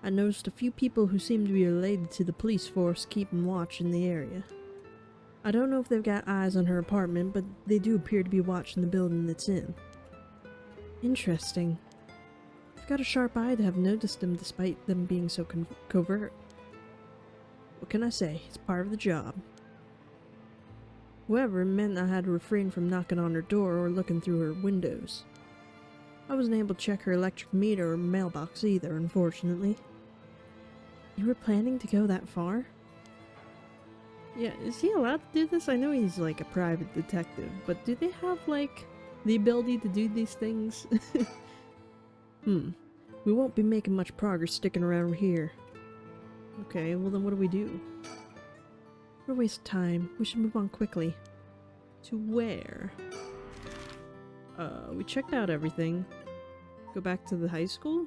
I noticed a few people who seem to be related to the police force keeping watch in the area. I don't know if they've got eyes on her apartment, but they do appear to be watching the building it's in. Interesting. I've got a sharp eye to have noticed them despite them being so covert. What can I say? It's part of the job. However, it meant I had to refrain from knocking on her door or looking through her windows. I wasn't able to check her electric meter or mailbox either, unfortunately. You were planning to go that far? Yeah, is he allowed to do this? I know he's like a private detective, but do they have like the ability to do these things? We won't be making much progress sticking around here. Okay, well then what do we do? We're a waste of time. We should move on quickly. To where? We checked out everything. Go back to the high school?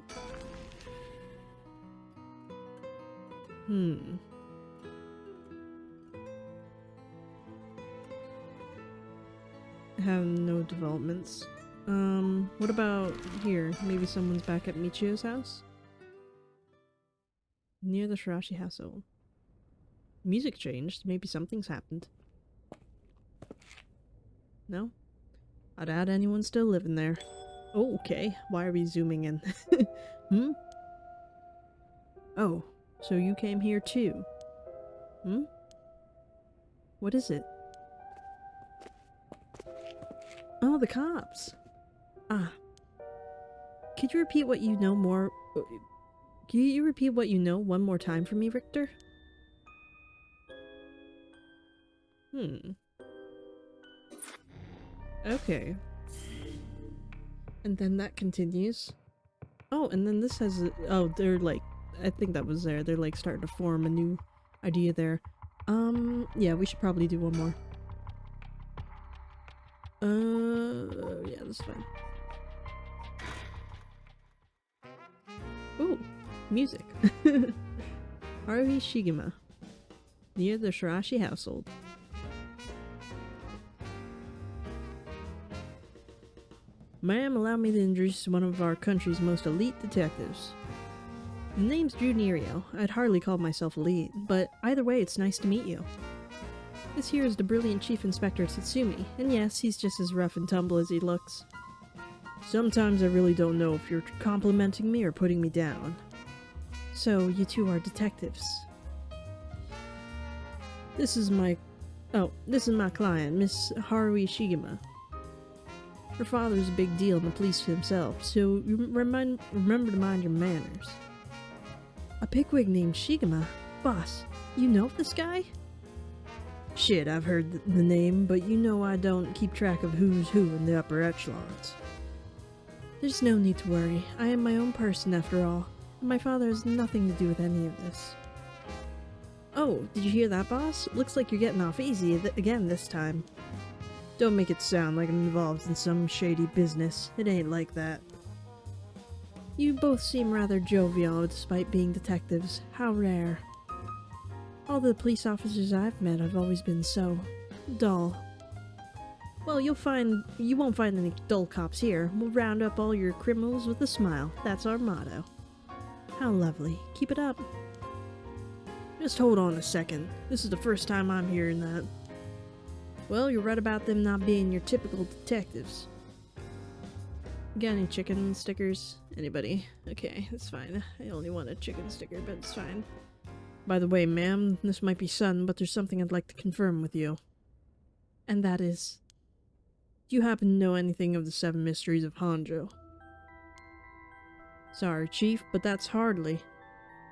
Have no developments. What about here? Maybe someone's back at Michio's house? Near the Shirashi household. Music changed. Maybe something's happened. No? I doubt anyone's still living there. Oh, okay. Why are we zooming in? Oh, so you came here too? What is it? Oh, the cops! Ah. Could you repeat what you know more... Can you repeat what you know one more time for me, Richter? Okay. And then that continues. Oh, and then this has... Oh, they're like... I think that was there. They're like starting to form a new idea there. Yeah, we should probably do one more. Yeah, that's fine. Ooh, music. Haruhi Shigema. Near the Shirashi household. Ma'am, allow me to introduce one of our country's most elite detectives. The name's Drew Nerio. I'd hardly call myself elite, but either way, it's nice to meet you. This here is the brilliant Chief Inspector Tatsumi, and yes, he's just as rough and tumble as he looks. Sometimes I really don't know if you're complimenting me or putting me down. So, you two are detectives. This is my client, Miss Haruhi Shigema. Her father's a big deal in the police himself, so remember to mind your manners. A bigwig named Shigema? Boss, you know this guy? Shit, I've heard the name, but you know I don't keep track of who's who in the upper echelons. There's no need to worry. I am my own person after all, and my father has nothing to do with any of this. Oh, did you hear that, boss? Looks like you're getting off easy again this time. Don't make it sound like I'm involved in some shady business. It ain't like that. You both seem rather jovial despite being detectives. How rare. All the police officers I've met have always been so dull. Well, you won't find any dull cops here. We'll round up all your criminals with a smile. That's our motto. How lovely. Keep it up. Just hold on a second. This is the first time I'm hearing that. Well, you're right about them not being your typical detectives. Got any chicken stickers? Anybody? Okay, that's fine. I only want a chicken sticker, but it's fine. By the way, ma'am, this might be sudden, but there's something I'd like to confirm with you. And that is... Do you happen to know anything of the 7 Mysteries of Honjo? Sorry, Chief, but that's hardly.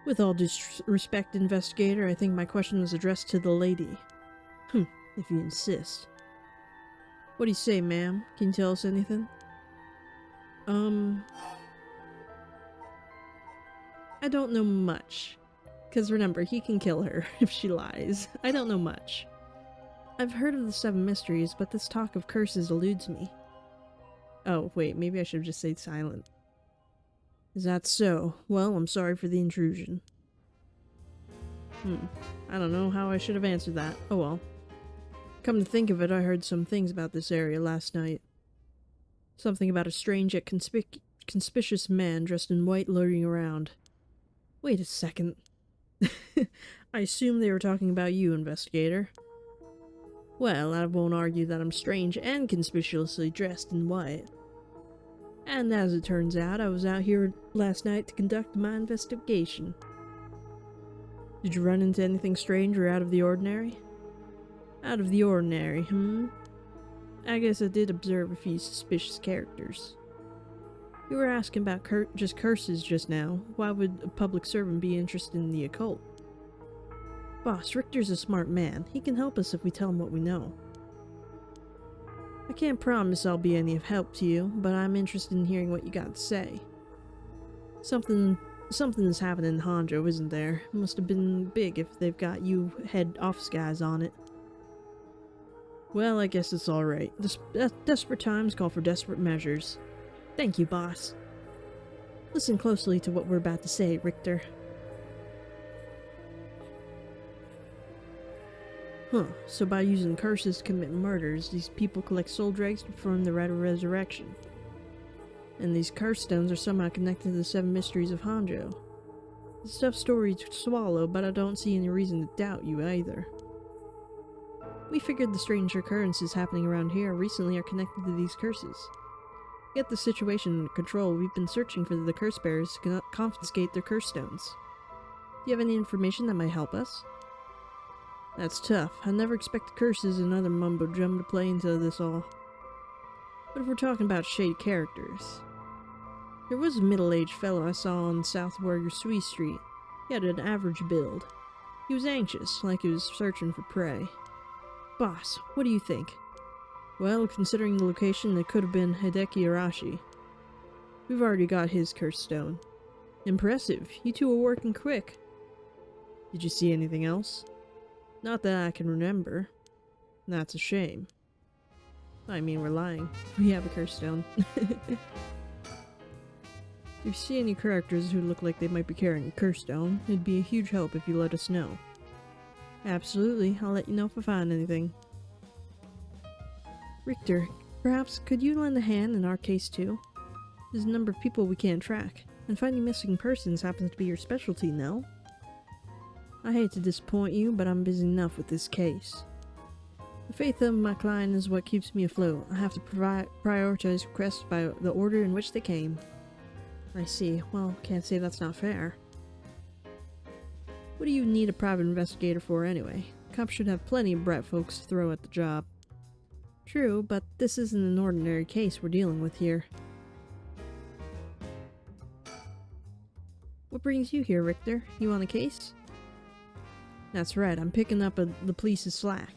With all due respect, investigator, I think my question was addressed to the lady. If you insist. What do you say, ma'am? Can you tell us anything? I don't know much. Because remember, he can kill her if she lies. I don't know much. I've heard of the 7 mysteries, but this talk of curses eludes me. Oh, wait, maybe I should have just stayed silent. Is that so? Well, I'm sorry for the intrusion. I don't know how I should have answered that. Oh well. Come to think of it, I heard some things about this area last night. Something about a strange yet conspicuous man dressed in white lurking around. Wait a second. I assume they were talking about you, investigator. Well, I won't argue that I'm strange and conspicuously dressed in white. And as it turns out, I was out here last night to conduct my investigation. Did you run into anything strange or out of the ordinary? Out of the ordinary, I guess I did observe a few suspicious characters. You were asking about just curses just now. Why would a public servant be interested in the occult? Boss, Richter's a smart man. He can help us if we tell him what we know. I can't promise I'll be any help to you, but I'm interested in hearing what you got to say. Something is happening in Honjo, isn't there? It must have been big if they've got you head office guys on it. Well, I guess it's alright. Desperate times call for desperate measures. Thank you, boss. Listen closely to what we're about to say, Richter. So by using curses to commit murders, these people collect soul dregs to perform the Rite of Resurrection. And these curse stones are somehow connected to the 7 Mysteries of Honjo. It's a tough story to swallow, but I don't see any reason to doubt you either. We figured the strange occurrences happening around here recently are connected to these curses. To get the situation under control, we've been searching for the curse bearers to confiscate their curse stones. Do you have any information that might help us? That's tough. I never expected curses and other mumbo-jumbo to play into this all. But if we're talking about shady characters... There was a middle-aged fellow I saw on South Warrior Sui Street. He had an average build. He was anxious, like he was searching for prey. Boss, what do you think? Well, considering the location, it could have been Hideki Arashi. We've already got his curse stone. Impressive. You two are working quick. Did you see anything else? Not that I can remember. That's a shame. I mean, we're lying. We have a curse stone. If you see any characters who look like they might be carrying a curse stone, it'd be a huge help if you let us know. Absolutely, I'll let you know if I find anything. Richter, perhaps could you lend a hand in our case too? There's a number of people we can't track, and finding missing persons happens to be your specialty, no? I hate to disappoint you, but I'm busy enough with this case. The faith of my client is what keeps me afloat. I have to prioritize requests by the order in which they came. I see. Well, can't say that's not fair. What do you need a private investigator for anyway? Cops should have plenty of bright folks to throw at the job. True, but this isn't an ordinary case we're dealing with here. What brings you here, Richter? You on a case? That's right, I'm picking up the police's slack.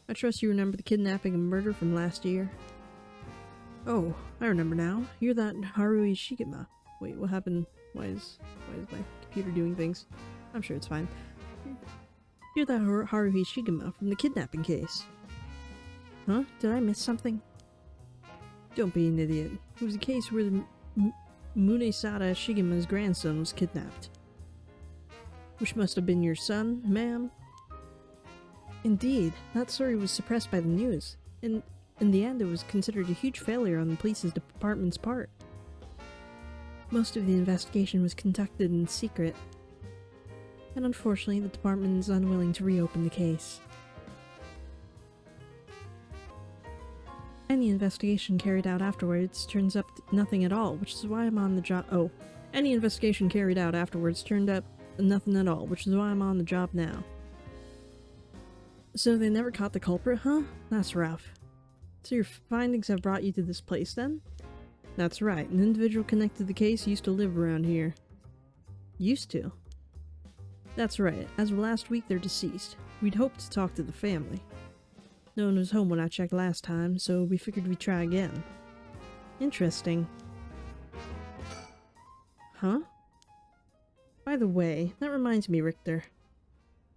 I trust you remember the kidnapping and murder from last year? Oh, I remember now. You're that Haruhi Shigema. Wait, what happened? Why is my computer doing things? I'm sure it's fine. You're that Haruhi Shigema from the kidnapping case. Huh? Did I miss something? Don't be an idiot. It was a case where the Munesada Shigema's grandson was kidnapped. Which must have been your son, ma'am? Indeed, that story was suppressed by the news. In the end, it was considered a huge failure on the police's department's part. Most of the investigation was conducted in secret. And unfortunately, the department is unwilling to reopen the case. Any investigation carried out afterwards turns up nothing at all, which is why I'm on the job- Oh. Any investigation carried out afterwards turned up nothing at all, which is why I'm on the job now. So they never caught the culprit, huh? That's rough. So your findings have brought you to this place, then? That's right, an individual connected to the case used to live around here. Used to? That's right, as of last week they're deceased. We'd hoped to talk to the family. No one was home when I checked last time, so we figured we'd try again. Interesting. Huh? By the way, that reminds me, Richter.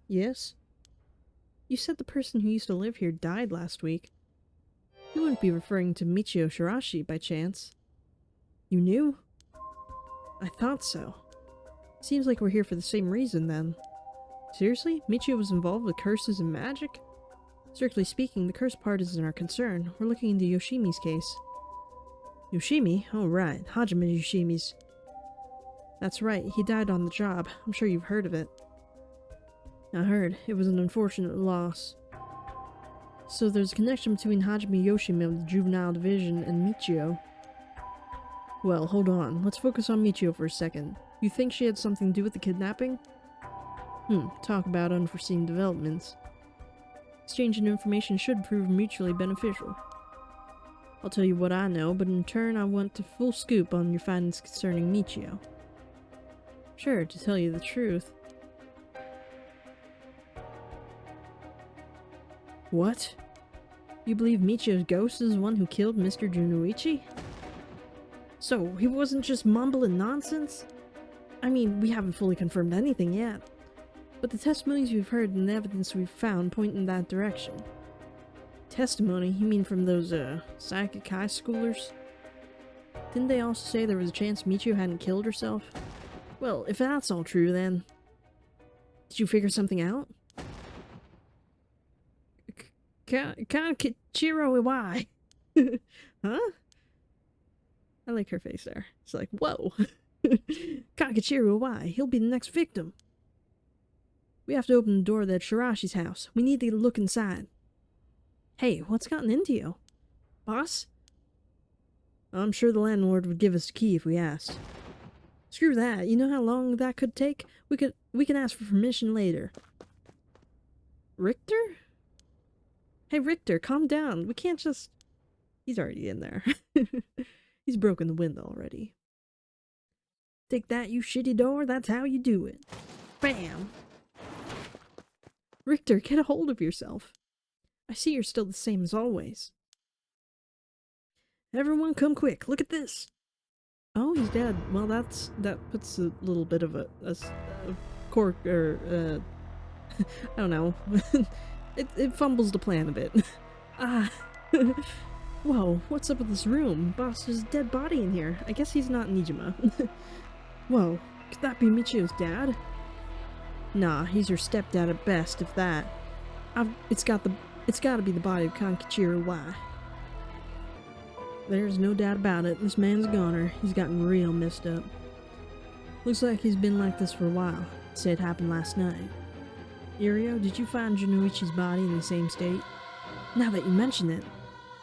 Yes? You said the person who used to live here died last week. You wouldn't be referring to Michio Shirashi by chance. You knew? I thought so. Seems like we're here for the same reason then. Seriously? Michio was involved with curses and magic? Strictly speaking, the curse part isn't our concern. We're looking into Yoshimi's case. Yoshimi? Oh right, Hajime Yoshimi's. That's right, he died on the job. I'm sure you've heard of it. I heard. It was an unfortunate loss. So there's a connection between Hajime Yoshimi of the Juvenile Division and Michio. Well, hold on. Let's focus on Michio for a second. You think she had something to do with the kidnapping? Talk about unforeseen developments. Exchanging information should prove mutually beneficial. I'll tell you what I know, but in turn I want a full scoop on your findings concerning Michio. Sure, to tell you the truth. What? You believe Michio's ghost is the one who killed Mr. Junoichi? So, he wasn't just mumbling nonsense? I mean, we haven't fully confirmed anything yet. But the testimonies we've heard and the evidence we've found point in that direction. Testimony? You mean from those, psychic high schoolers? Didn't they also say there was a chance Michio hadn't killed herself? Well, if that's all true, then... Did you figure something out? Kankichiro Iwai. Huh? I like her face there. It's like, whoa. Kankichiro Iwai. He'll be the next victim. We have to open the door to Shirashi's house. We need to look inside. Hey, what's gotten into you? Boss? I'm sure the landlord would give us a key if we asked. Screw that. You know how long that could take? We can ask for permission later. Richter? Hey, Richter, calm down. We can't just... He's already in there. He's broken the window already. Take that, you shitty door. That's how you do it. Bam! Richter, get a hold of yourself. I see you're still the same as always. Everyone come quick. Look at this. Oh, he's dead. Well, that puts a little bit of a cork, or, I don't know. It fumbles the plan a bit. Whoa, what's up with this room? Boss, there's a dead body in here. I guess he's not Nijima. Whoa, could that be Michio's dad? Nah, he's her stepdad at best, if that. It's gotta be the body of Kankichiro Iwai. There's no doubt about it. This man's a goner. He's gotten real messed up. Looks like he's been like this for a while. Say it happened last night. Irio, did you find Junoichi's body in the same state? Now that you mention it,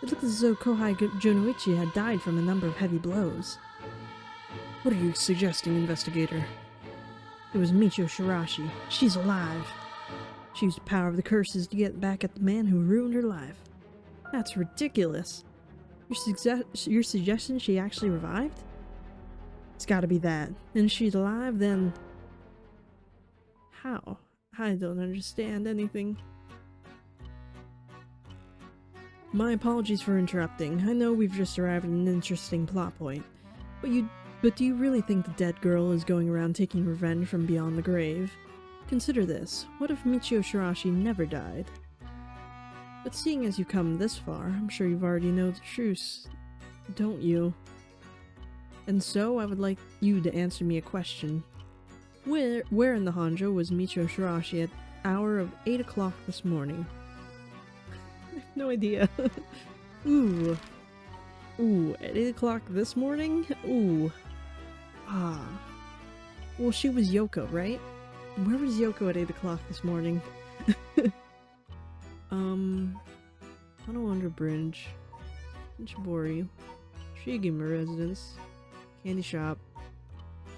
it looked as though Kohai Junoichi had died from a number of heavy blows. What are you suggesting, investigator? It was Michio Shirashi. She's alive. She used the power of the curses to get back at the man who ruined her life. That's ridiculous. You're suggesting she actually revived? It's gotta be that. And if she's alive, then... How? I don't understand anything. My apologies for interrupting. I know we've just arrived at an interesting plot point. But do you really think the dead girl is going around taking revenge from beyond the grave? Consider this. What if Michio Shirashi never died? But seeing as you've come this far, I'm sure you've already know the truth, don't you? And so, I would like you to answer me a question. Where in the Honjo was Michio Shirashi at hour of 8 o'clock this morning? I have no idea. Ooh. Ooh, at 8 o'clock this morning? Ooh. Ah. Well, she was Yoko, right? Where was Yoko at 8 o'clock this morning? Honowonder Bridge. Shibori. Shigima Residence. Candy Shop.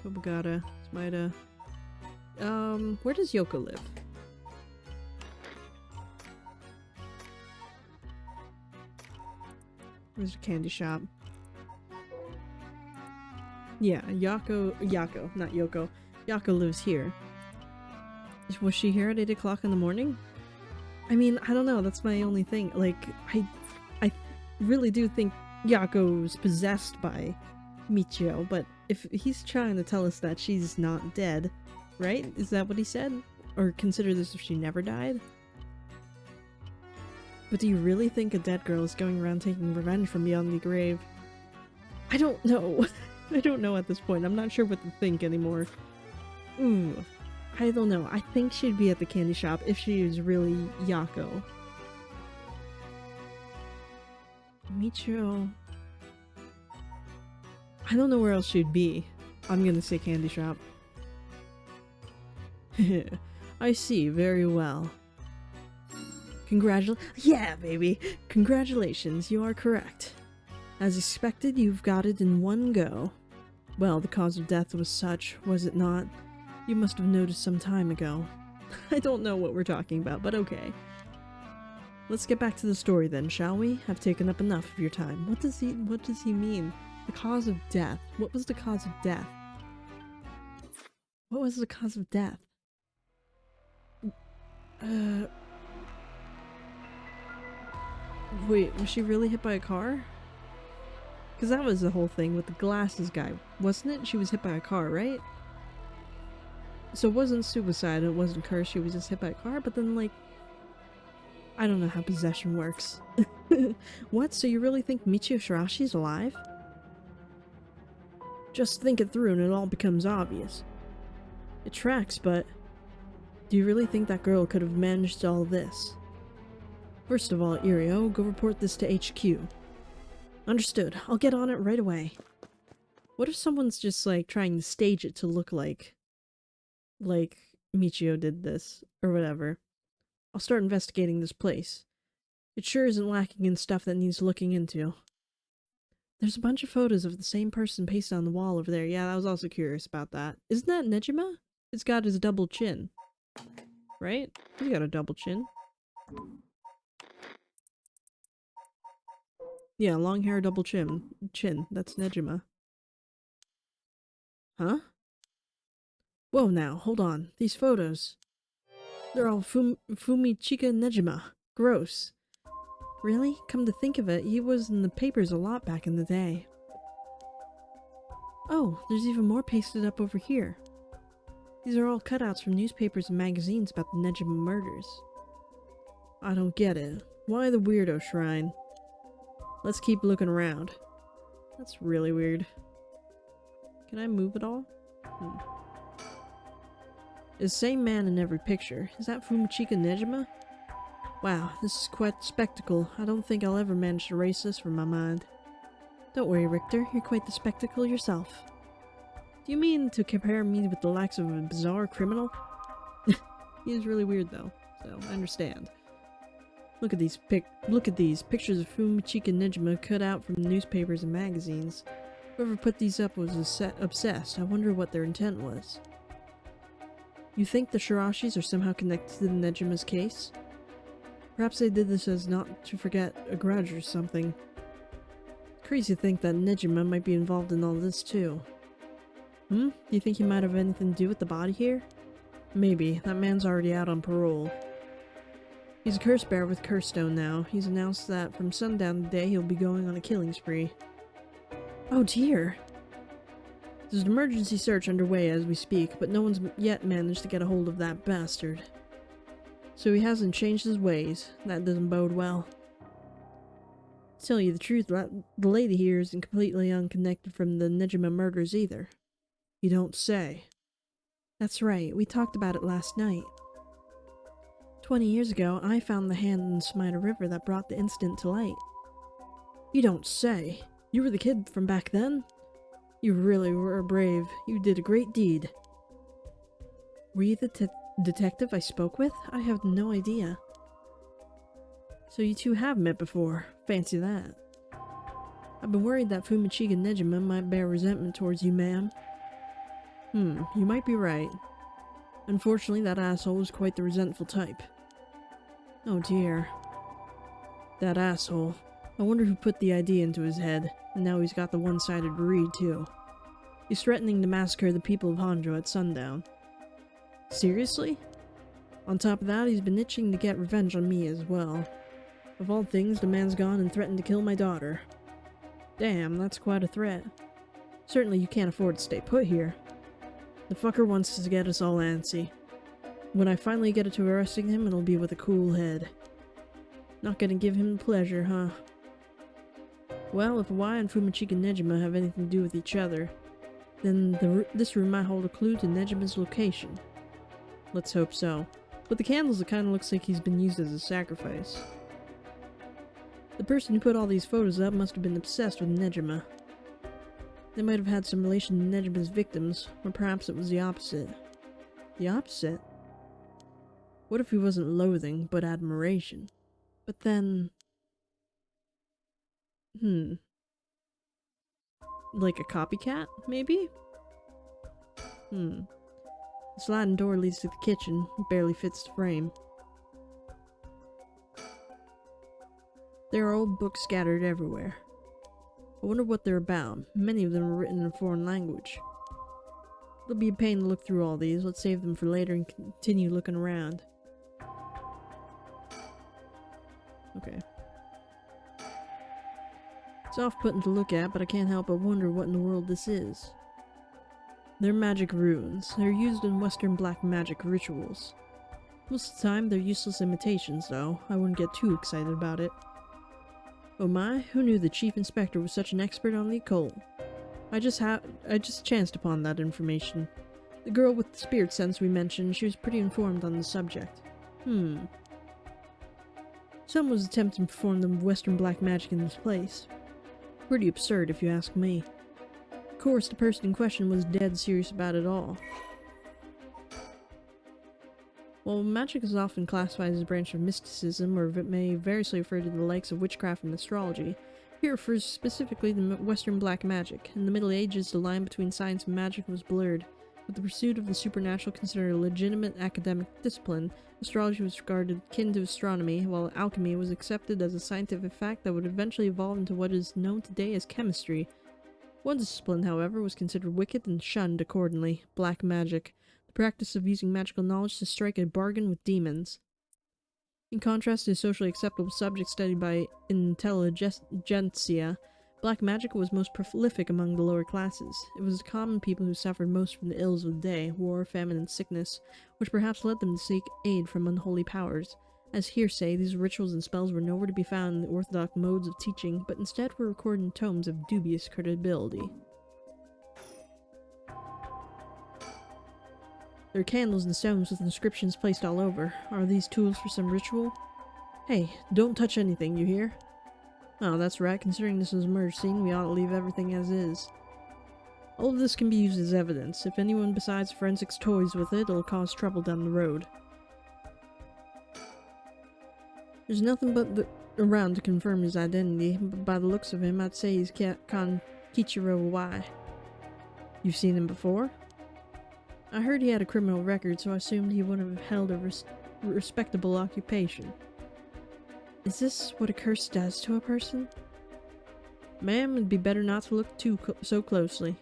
Kobagata. Smida. Where does Yoko live? Where's the candy shop? Yeah, Yako, not Yoko. Yako lives here. Was she here at 8 o'clock in the morning? I mean, I don't know, that's my only thing. Like, I really do think Yako's possessed by Michio, but if he's trying to tell us that she's not dead, right? Is that what he said? Or consider this if she never died? But do you really think a dead girl is going around taking revenge from beyond the grave? I don't know. I don't know at this point. I'm not sure what to think anymore. Ooh. I don't know. I think she'd be at the candy shop if she is really Yako. Michio. I don't know where else she'd be. I'm gonna say candy shop. I see, very well. Yeah, baby! Congratulations, you are correct. As expected, you've got it in one go. Well, the cause of death was such, was it not? You must have noticed some time ago. I don't know what we're talking about, but okay. Let's get back to the story then, shall we? I've taken up enough of your time. What does he mean? The cause of death. What was the cause of death? What was the cause of death? Wait, was she really hit by a car? Because that was the whole thing with the glasses guy, wasn't it? She was hit by a car, right? So it wasn't suicide, it wasn't cursed, she was just hit by a car, but then, like, I don't know how possession works. What? So you really think Michio Shirashi's alive? Just think it through and it all becomes obvious. It tracks, but do you really think that girl could have managed all this? First of all, Irio, go report this to HQ. Understood. I'll get on it right away. What if someone's just, like, trying to stage it to look like Michio did this, or whatever? I'll start investigating this place. It sure isn't lacking in stuff that needs looking into. There's a bunch of photos of the same person pasted on the wall over there. Yeah, I was also curious about that. Isn't that Nejima? It's got his double chin. Right? He's got a double chin. Yeah, long hair, double chin. That's Nejima. Huh? Whoa now, hold on. These photos. They're all Fumichika Nejima. Gross. Really? Come to think of it, he was in the papers a lot back in the day. Oh, there's even more pasted up over here. These are all cutouts from newspapers and magazines about the Nejima murders. I don't get it. Why the weirdo shrine? Let's keep looking around. That's really weird. Can I move at all? It's the same man in every picture. Is that Fumichika Nejima? Wow, this is quite the spectacle. I don't think I'll ever manage to erase this from my mind. Don't worry, Richter. You're quite the spectacle yourself. Do you mean to compare me with the likes of a bizarre criminal? He is really weird though, so I understand. Look at these pictures of Fumichika Nejima cut out from newspapers and magazines. Whoever put these up was obsessed. I wonder what their intent was. You think the Shirashis are somehow connected to the Nejima's case? Perhaps they did this as not to forget a grudge or something. Crazy to think that Nejima might be involved in all this too. Do you think he might have anything to do with the body here? Maybe. That man's already out on parole. He's a curse bearer with Curse Stone now. He's announced that from sundown today he'll be going on a killing spree. Oh dear! There's an emergency search underway as we speak, but no one's yet managed to get a hold of that bastard. So he hasn't changed his ways. That doesn't bode well. To tell you the truth, the lady here isn't completely unconnected from the Nejima murders either. You don't say. That's right, we talked about it last night. 20 years ago, I found the hand in the Smiter River that brought the incident to light. You don't say. You were the kid from back then? You really were brave. You did a great deed. Were you the detective I spoke with? I have no idea. So you two have met before. Fancy that. I've been worried that Fumichika Nejima might bear resentment towards you, ma'am. You might be right. Unfortunately, that asshole is quite the resentful type. Oh dear. That asshole. I wonder who put the idea into his head, and now he's got the one-sided read too. He's threatening to massacre the people of Honjo at sundown. Seriously? On top of that, he's been itching to get revenge on me as well. Of all things, the man's gone and threatened to kill my daughter. Damn, that's quite a threat. Certainly you can't afford to stay put here. The fucker wants to get us all antsy. When I finally get it to arresting him, it'll be with a cool head. Not gonna give him the pleasure, huh? Well, if Y and Fumachika Nejima have anything to do with each other, then this room might hold a clue to Nejima's location. Let's hope so. With the candles, it kinda looks like he's been used as a sacrifice. The person who put all these photos up must have been obsessed with Nejima. They might have had some relation to Nejima's victims, or perhaps it was the opposite. The opposite? What if he wasn't loathing, but admiration? But then... Like a copycat, maybe? The sliding door leads to the kitchen. It barely fits the frame. There are old books scattered everywhere. I wonder what they're about. Many of them are written in a foreign language. It'll be a pain to look through all these. Let's save them for later and continue looking around. Okay. It's off-putting to look at, but I can't help but wonder what in the world this is. They're magic runes. They're used in Western black magic rituals. Most of the time, they're useless imitations, though. I wouldn't get too excited about it. Oh my, who knew the Chief Inspector was such an expert on the occult? I just chanced upon that information. The girl with the spirit sense we mentioned, she was pretty informed on the subject. Someone was attempting to perform the Western black magic in this place. Pretty absurd, if you ask me. Of course, the person in question was dead serious about it all. While magic is often classified as a branch of mysticism, or it may variously refer to the likes of witchcraft and astrology, here refers specifically to Western black magic. In the Middle Ages, the line between science and magic was blurred. With the pursuit of the supernatural considered a legitimate academic discipline, astrology was regarded akin to astronomy, while alchemy was accepted as a scientific fact that would eventually evolve into what is known today as chemistry. One discipline, however, was considered wicked and shunned accordingly: black magic, the practice of using magical knowledge to strike a bargain with demons. In contrast to socially acceptable subjects studied by intelligentsia, black magic was most prolific among the lower classes. It was the common people who suffered most from the ills of the day, war, famine, and sickness, which perhaps led them to seek aid from unholy powers. As hearsay, these rituals and spells were nowhere to be found in the orthodox modes of teaching, but instead were recorded in tomes of dubious credibility. There are candles and stones with inscriptions placed all over. Are these tools for some ritual? Hey, don't touch anything, you hear? Oh, that's right. Considering this is a murder scene, we ought to leave everything as is. All of this can be used as evidence. If anyone besides forensics toys with it, it'll cause trouble down the road. There's nothing but around to confirm his identity, but by the looks of him, I'd say he's Kichiro Y. You've seen him before? I heard he had a criminal record, so I assumed he would have held a respectable occupation. Is this what a curse does to a person? Ma'am, it'd be better not to look so closely.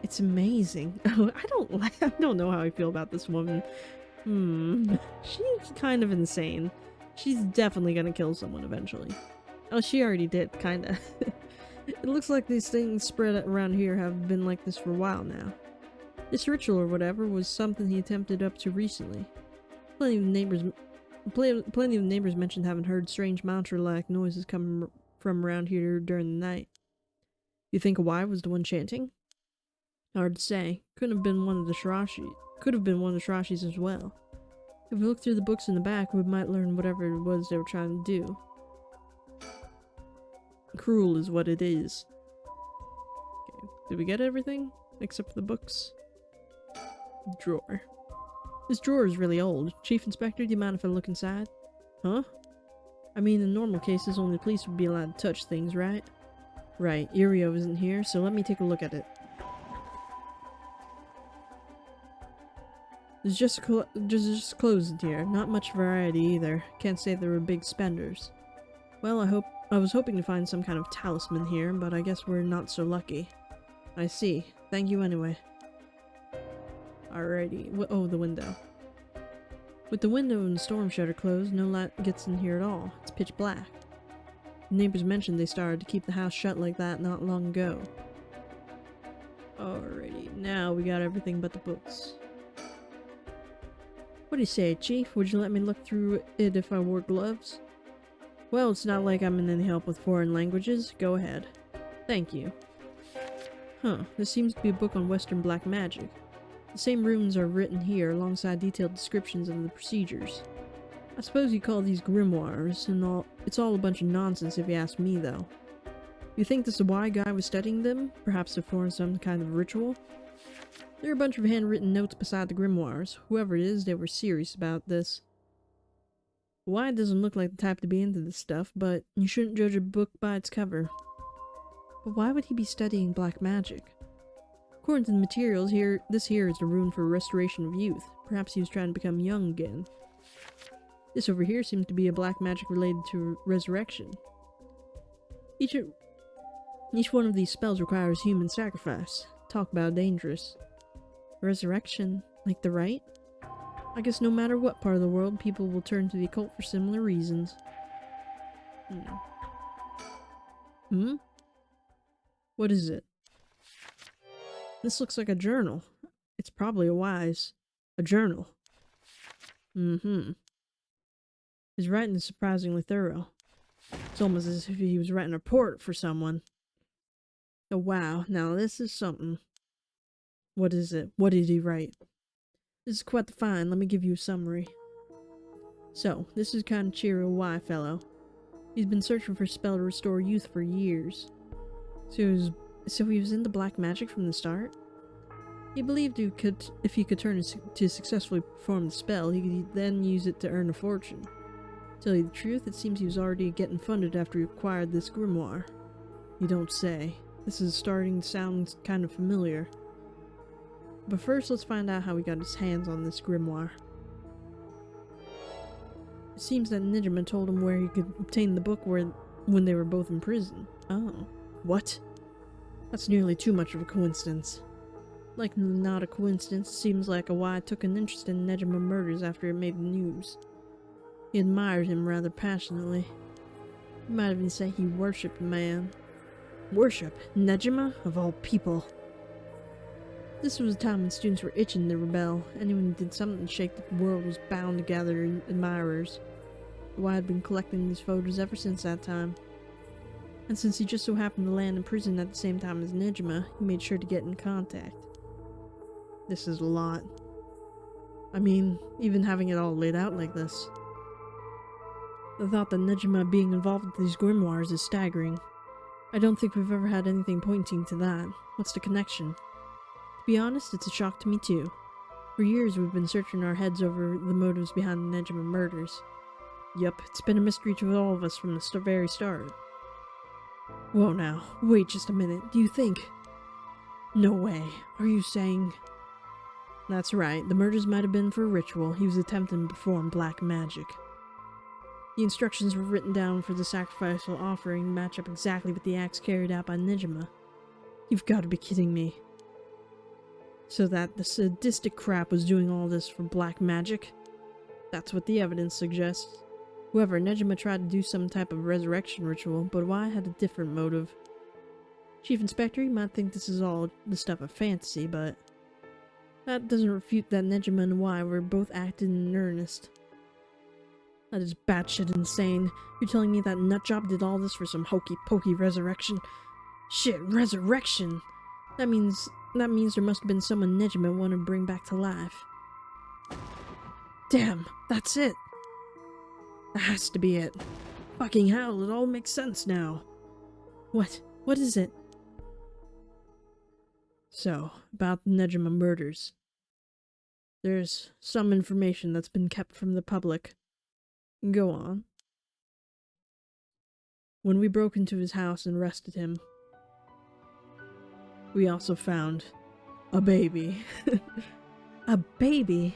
It's amazing. I don't know how I feel about this woman. She's kind of insane. She's definitely gonna kill someone eventually. Oh, she already did, kinda. It looks like these things spread around here have been like this for a while now. This ritual or whatever was something he attempted up to recently. Plenty of the neighbors mentioned having heard strange mantra-like noises coming from around here during the night. You think Y was the one chanting? Hard to say. Could have been one of the Shirashis as well. If we look through the books in the back, we might learn whatever it was they were trying to do. Cruel is what it is. Okay. Did we get everything? Except for the books? Drawer. This drawer is really old. Chief Inspector, do you mind if I look inside? Huh? I mean, in normal cases, only police would be allowed to touch things, right? Right, Irio isn't here, so let me take a look at it. There's just clothes in here. Not much variety either. Can't say they were big spenders. Well, I was hoping to find some kind of talisman here, but I guess we're not so lucky. I see. Thank you anyway. Alrighty. Oh, the window. With the window and the storm shutter closed, no light gets in here at all. It's pitch black. The neighbors mentioned they started to keep the house shut like that not long ago. Alrighty. Now we got everything but the books. What do you say, Chief? Would you let me look through it if I wore gloves? Well, it's not like I'm in any help with foreign languages. Go ahead. Thank you. Huh, this seems to be a book on Western black magic. The same runes are written here alongside detailed descriptions of the procedures. I suppose you call these grimoires, and all. It's all a bunch of nonsense if you ask me, though. You think this is why guy was studying them? Perhaps to form some kind of ritual? There are a bunch of handwritten notes beside the grimoires. Whoever it is, they were serious about this. Why doesn't look like the type to be into this stuff, but you shouldn't judge a book by its cover. But why would he be studying black magic? According to the materials here, this here is the rune for restoration of youth. Perhaps he was trying to become young again. This over here seems to be a black magic related to resurrection. Each one of these spells requires human sacrifice. Talk about dangerous. Resurrection? Like the rite? I guess no matter what part of the world, people will turn to the occult for similar reasons. What is it? This looks like a journal. It's probably a journal. His writing is surprisingly thorough. It's almost as if he was writing a report for someone. Oh wow, now this is something. What is it? What did he write? This is quite the find. Let me give you a summary. So, this is Kanchiro Y fellow. He's been searching for a spell to restore youth for years. So he was into black magic from the start? He believed if he could turn to successfully perform the spell, he could then use it to earn a fortune. To tell you the truth, it seems he was already getting funded after he acquired this grimoire. You don't say. This is starting to sound kind of familiar. But first, let's find out how he got his hands on this grimoire. It seems that Nijima told him where he could obtain the book when they were both in prison. Oh. What? That's nearly too much of a coincidence. Like not a coincidence, it seems like Y took an interest in Nejima murders after it made the news. He admired him rather passionately. You might even say he worshipped the man. Worship? Nejima? Of all people. This was a time when students were itching to rebel. Anyone who did something to shake the world was bound to gather admirers. Y had been collecting these photos ever since that time. And since he just so happened to land in prison at the same time as Nejima, he made sure to get in contact. This is a lot. I mean, even having it all laid out like this. The thought that Nejima being involved with these grimoires is staggering. I don't think we've ever had anything pointing to that. What's the connection? To be honest, it's a shock to me too. For years we've been searching our heads over the motives behind the Nejima murders. Yup, it's been a mystery to all of us from the very start. Whoa now, wait just a minute, do you think? No way, are you saying? That's right, the murders might have been for a ritual. He was attempting to perform black magic. The instructions were written down for the sacrificial offering match up exactly with the acts carried out by Nejima. You've got to be kidding me. So that the sadistic crap was doing all this for black magic? That's what the evidence suggests. However, Nejima tried to do some type of resurrection ritual, but Y had a different motive. Chief Inspector, you might think this is all the stuff of fantasy, but that doesn't refute that Nejima and Y were both acting in earnest. That is batshit insane. You're telling me that nutjob did all this for some hokey-pokey resurrection? Shit, resurrection! That means there must have been someone Nejima wanted to bring back to life. Damn, that's it! That has to be it. Fucking hell, it all makes sense now. What? What is it? So, about the Nejima murders. There's some information that's been kept from the public. Go on. When we broke into his house and arrested him, we also found a baby. A baby?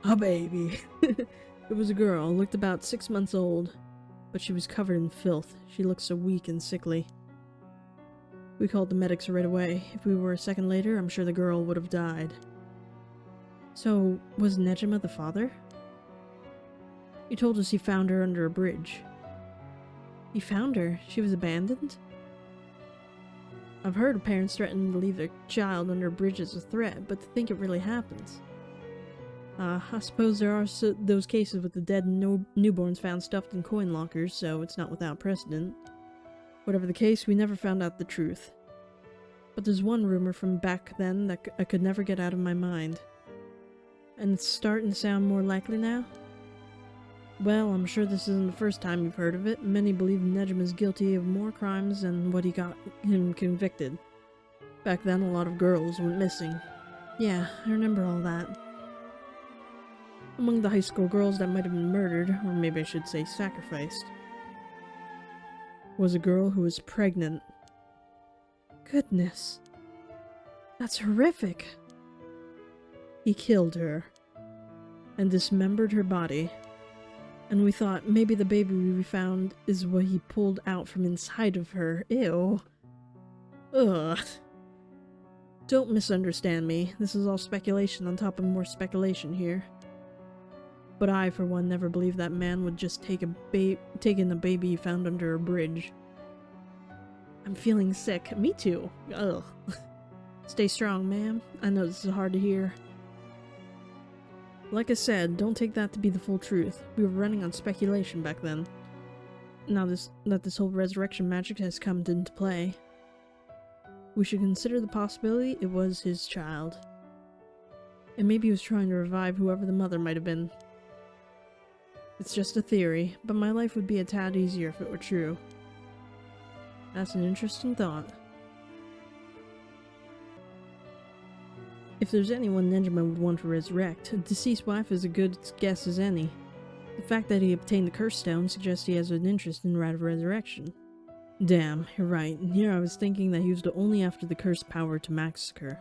A baby. It was a girl, looked about 6 months old, but she was covered in filth. She looked so weak and sickly. We called the medics right away. If we were a second later, I'm sure the girl would have died. So, was Nejima the father? He told us he found her under a bridge. He found her? She was abandoned? I've heard of parents threatening to leave their child under a bridge as a threat, but to think it really happens. I suppose there are those cases with the dead newborns found stuffed in coin lockers, so it's not without precedent. Whatever the case, we never found out the truth. But there's one rumor from back then that I could never get out of my mind. And it's starting to sound more likely now? Well, I'm sure this isn't the first time you've heard of it. Many believe Nejima is guilty of more crimes than what he got him convicted. Back then, a lot of girls went missing. Yeah, I remember all that. Among the high school girls that might have been murdered, or maybe I should say sacrificed, was a girl who was pregnant. Goodness. That's horrific. He killed her and dismembered her body. And we thought maybe the baby we found is what he pulled out from inside of her. Ew. Ugh. Don't misunderstand me. This is all speculation on top of more speculation here. But I, for one, never believed that man would just take in the baby he found under a bridge. I'm feeling sick. Me too. Ugh. Stay strong, ma'am. I know this is hard to hear. Like I said, don't take that to be the full truth. We were running on speculation back then. Now that this whole resurrection magic has come into play, we should consider the possibility it was his child. And maybe he was trying to revive whoever the mother might have been. It's just a theory, but my life would be a tad easier if it were true. That's an interesting thought. If there's anyone Nejima would want to resurrect, a deceased wife is a good guess as any. The fact that he obtained the curse stone suggests he has an interest in Rite of Resurrection. Damn, you're right. And here I was thinking that he was only after the curse power to massacre.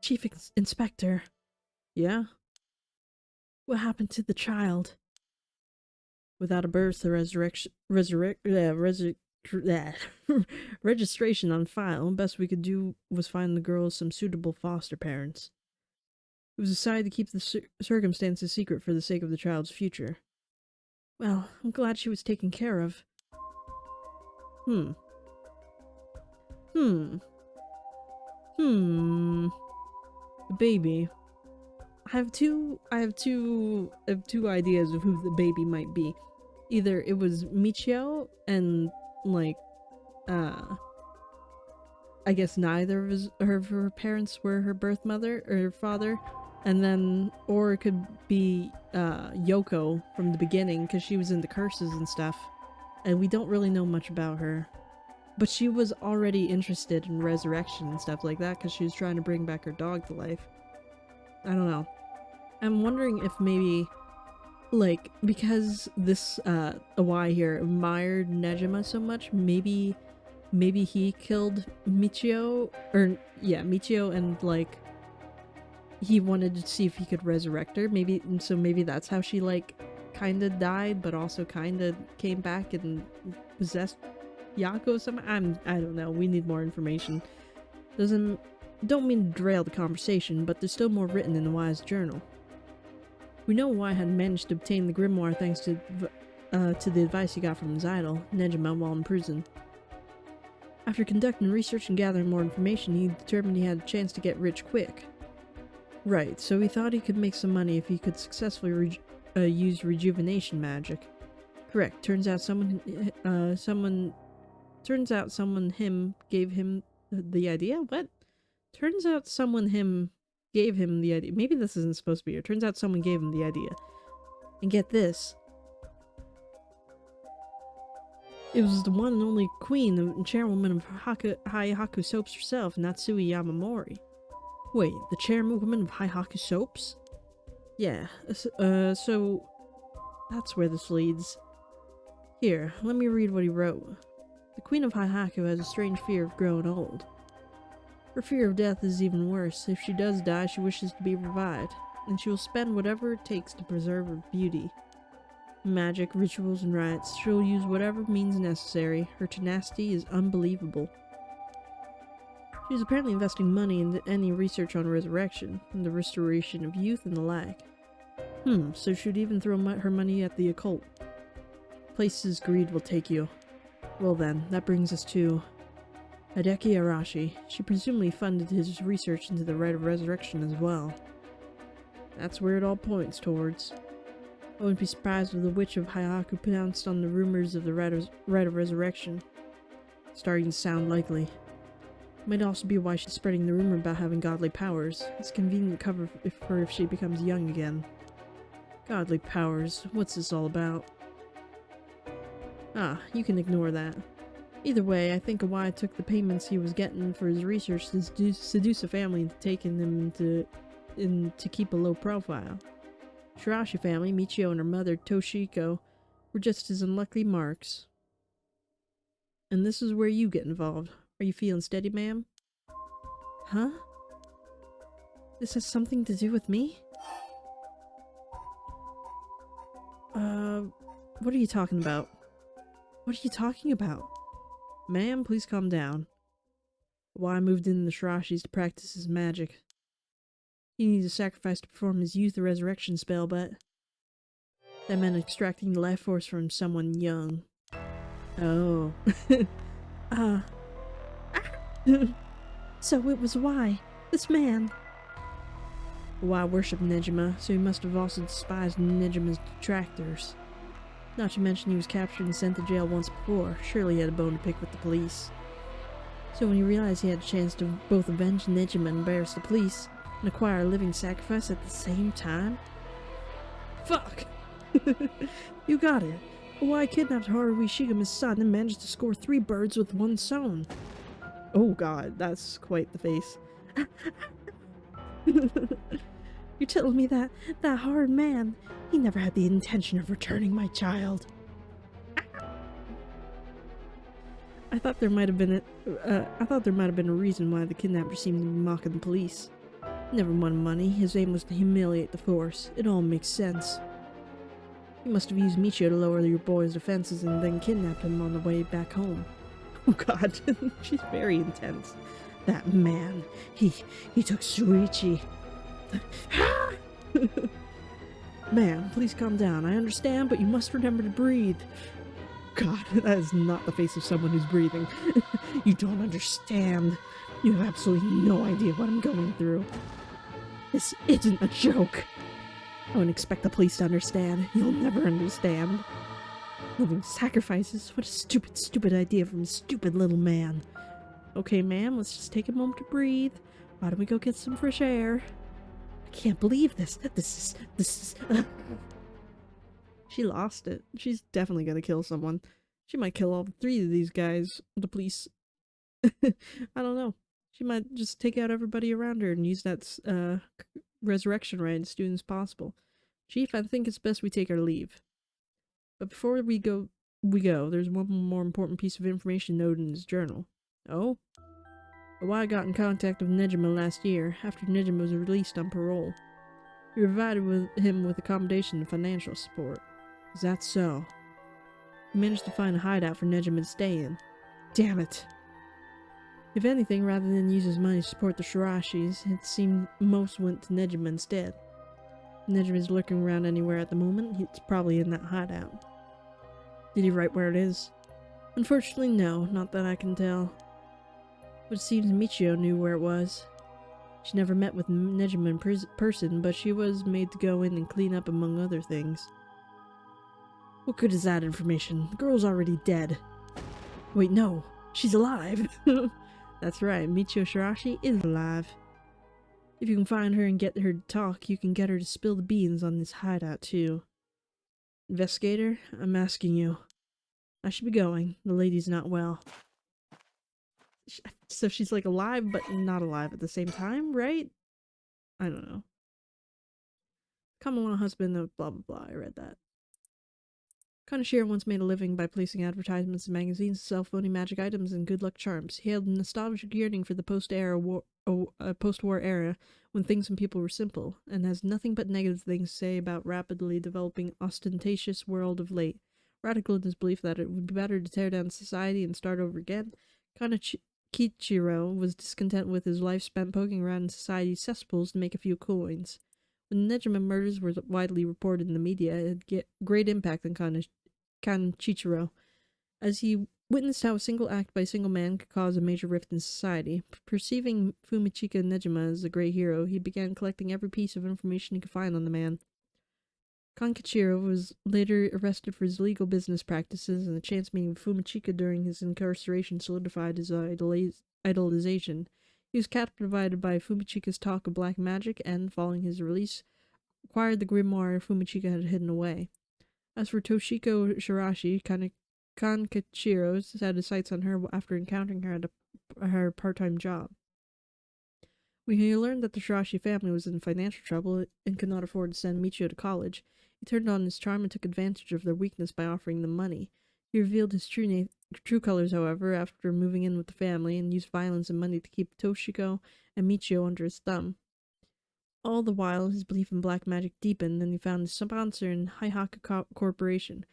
Chief Inspector. Yeah? What happened to the child? Without a birth, the registration on file, best we could do was find the girl some suitable foster parents. It was decided to keep the circumstances secret for the sake of the child's future. Well, I'm glad she was taken care of. The baby. I have two ideas of who the baby might be. Either it was Michio and, like, I guess neither of her parents were her birth mother or father, and then, or it could be Yoko from the beginning, because she was into curses and stuff, and we don't really know much about her. But she was already interested in resurrection and stuff like that, because she was trying to bring back her dog to life. I don't know. I'm wondering if maybe, like, because this Awai here admired Nejima so much, maybe he killed Michio, or yeah, Michio, and like he wanted to see if he could resurrect her. Maybe, and so maybe that's how she like kind of died, but also kind of came back and possessed Yako somehow. I don't know. We need more information. Don't mean to derail the conversation, but there's still more written in the Wise journal. We know why had managed to obtain the grimoire thanks to the advice he got from his idol, Nejima, while in prison. After conducting research and gathering more information, he determined he had a chance to get rich quick. Right, so he thought he could make some money if he could successfully use rejuvenation magic. Correct. Turns out someone gave him the idea? What? Turns out someone gave him the idea. Maybe this isn't supposed to be here. Turns out someone gave him the idea. And get this. It was the one and only queen and chairwoman of Haihaku Soaps herself, Natsui Yamamori. Wait, the chairwoman of Haihaku Soaps? Yeah, so that's where this leads. Here, let me read what he wrote. The queen of Haihaku has a strange fear of growing old. Her fear of death is even worse. If she does die, she wishes to be revived, and she will spend whatever it takes to preserve her beauty. Magic, rituals, and rites. She'll use whatever means necessary. Her tenacity is unbelievable. She's apparently investing money into any research on resurrection, and the restoration of youth and the like. So she'd even throw her money at the occult. Places greed will take you. Well then, that brings us to... Hideki Arashi. She presumably funded his research into the Rite of Resurrection as well. That's where it all points towards. I wouldn't be surprised if the Witch of Hyaku pounced on the rumors of the Rite of Resurrection. Starting to sound likely. Might also be why she's spreading the rumor about having godly powers. It's convenient cover for her if she becomes young again. Godly powers, what's this all about? Ah, you can ignore that. Either way, I think Awai took the payments he was getting for his research to seduce a family into taking him to keep a low profile. Shirashi family, Michio and her mother, Toshiko, were just as unlucky marks. And this is where you get involved. Are you feeling steady, ma'am? Huh? This has something to do with me? What are you talking about? What are you talking about? Ma'am, please calm down. Why moved in the Shirashis to practice his magic. He needs a sacrifice to perform his youth resurrection spell, but that meant extracting the life force from someone young. Oh. So it was why. This man. Why worshipped Nejima, so he must have also despised Nejima's detractors. Not to mention he was captured and sent to jail once before. Surely he had a bone to pick with the police. So when he realized he had a chance to both avenge Nejima and embarrass the police, and acquire a living sacrifice at the same time? Fuck! You got it. Why kidnapped Haruhi Shigama's son and managed to score 3 birds with 1 stone? Oh god, that's quite the face. You're telling me that hard man, he never had the intention of returning my child. I thought there might have been a reason why the kidnapper seemed to be mocking the police. He never wanted money. His aim was to humiliate the force. It all makes sense. You must have used Michio to lower your boy's defenses and then kidnapped him on the way back home. Oh god, she's very intense. That man, he took Shuichi. Ma'am, please calm down. I understand, but you must remember to breathe. God, that is not the face of someone who's breathing. You don't understand. You have absolutely no idea what I'm going through. This isn't a joke. I wouldn't expect the police to understand. You'll never understand. Living sacrifices? What a stupid, stupid idea from a stupid little man. Okay, ma'am, let's just take a moment to breathe. Why don't we go get some fresh air? I can't believe this. This is... She lost it. She's definitely gonna kill someone. She might kill all 3 of these guys. The police. I don't know. She might just take out everybody around her and use that resurrection rite as soon as possible. Chief, I think it's best we take our leave. But before we go, there's one more important piece of information noted in his journal. Oh? Awai got in contact with Nejima last year, after Nejima was released on parole. We provided him with accommodation and financial support. Is that so? We managed to find a hideout for Nejima to stay in. Damn it! If anything, rather than use his money to support the Shirashis, it seemed most went to Nejima instead. Nejima's lurking around anywhere at the moment. It's probably in that hideout. Did he write where it is? Unfortunately, no. Not that I can tell. But it seems Michio knew where it was. She never met with Nejima in person, but she was made to go in and clean up among other things. What good is that information? The girl's already dead. Wait, no. She's alive. That's right, Michio Shirashi is alive. If you can find her and get her to talk, you can get her to spill the beans on this hideout too. Investigator, I'm asking you. I should be going. The lady's not well. So she's like alive, but not alive at the same time, right? I don't know. Come along, husband of blah blah blah. I read that. Kaneshiro once made a living by placing advertisements in magazines to sell phony magic items and good luck charms. He had a nostalgic yearning for the post-war era when things and people were simple, and has nothing but negative things to say about rapidly developing ostentatious world of late. Radical in his belief that it would be better to tear down society and start over again, Kichiro was discontent with his life spent poking around in society's cesspools to make a few coins. When the Nejima murders were widely reported in the media, it had great impact on Kanchichiro, as he witnessed how a single act by a single man could cause a major rift in society. Perceiving Fumichika Nejima as a great hero, he began collecting every piece of information he could find on the man. Kankachiro was later arrested for his illegal business practices, and a chance meeting with Fumichika during his incarceration solidified his idolization. He was captivated by Fumichika's talk of black magic and, following his release, acquired the grimoire Fumichika had hidden away. As for Toshiko Shirashi, Kankachiro set his sights on her after encountering her at her part-time job. When he learned that the Shirashi family was in financial trouble and could not afford to send Michio to college, he turned on his charm and took advantage of their weakness by offering them money. He revealed his true colors, however, after moving in with the family, and used violence and money to keep Toshiko and Michio under his thumb. All the while, his belief in black magic deepened, and he found his sponsor in Heihaku Corporation.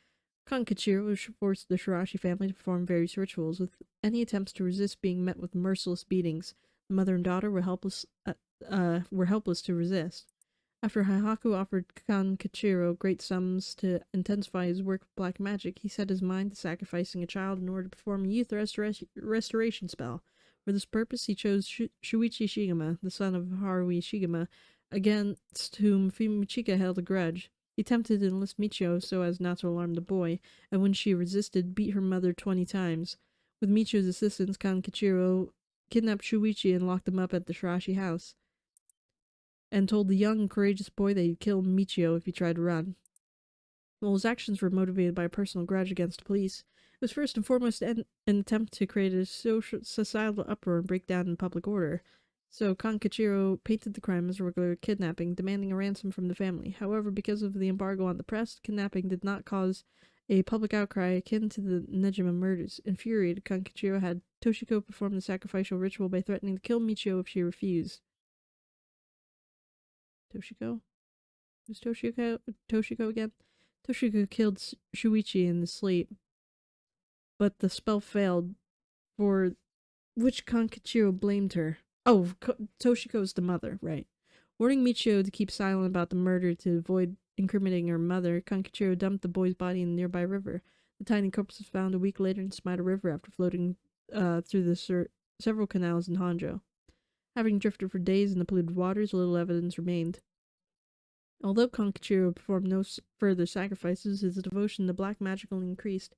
Kankachiro forced the Shirashi family to perform various rituals, with any attempts to resist being met with merciless beatings. The mother and daughter were helpless to resist. After Heihaku offered Kankachiro great sums to intensify his work with black magic, he set his mind to sacrificing a child in order to perform a youth restoration spell. For this purpose, he chose Shuichi Shigema, the son of Harui Shigema, against whom Fumichika held a grudge. He attempted to enlist Michio so as not to alarm the boy, and when she resisted, beat her mother 20 times. With Michio's assistance, Kankachiro kidnapped Shuichi and locked him up at the Shirashi house, and told the young and courageous boy that he'd kill Michio if he tried to run. While his actions were motivated by a personal grudge against the police, it was first and foremost an attempt to create a societal uproar and break down in public order. So Kankachiro painted the crime as a regular kidnapping, demanding a ransom from the family. However, because of the embargo on the press, kidnapping did not cause a public outcry akin to the Nejima murders. Infuriated, Kankachiro had Toshiko perform the sacrificial ritual by threatening to kill Michio if she refused. Toshiko? Who's Toshiko? Toshiko again? Toshiko killed Shuichi in his sleep, but the spell failed, for which Kankachiro blamed her. Oh, Toshiko's the mother, right. Warning Michio to keep silent about the murder to avoid incriminating her mother, Kankachiro dumped the boy's body in a nearby river. The tiny corpse was found a week later in Smita River after floating through the several canals in Honjo. Having drifted for days in the polluted waters, little evidence remained. Although Kankachiro performed no further sacrifices, his devotion to black magic only increased.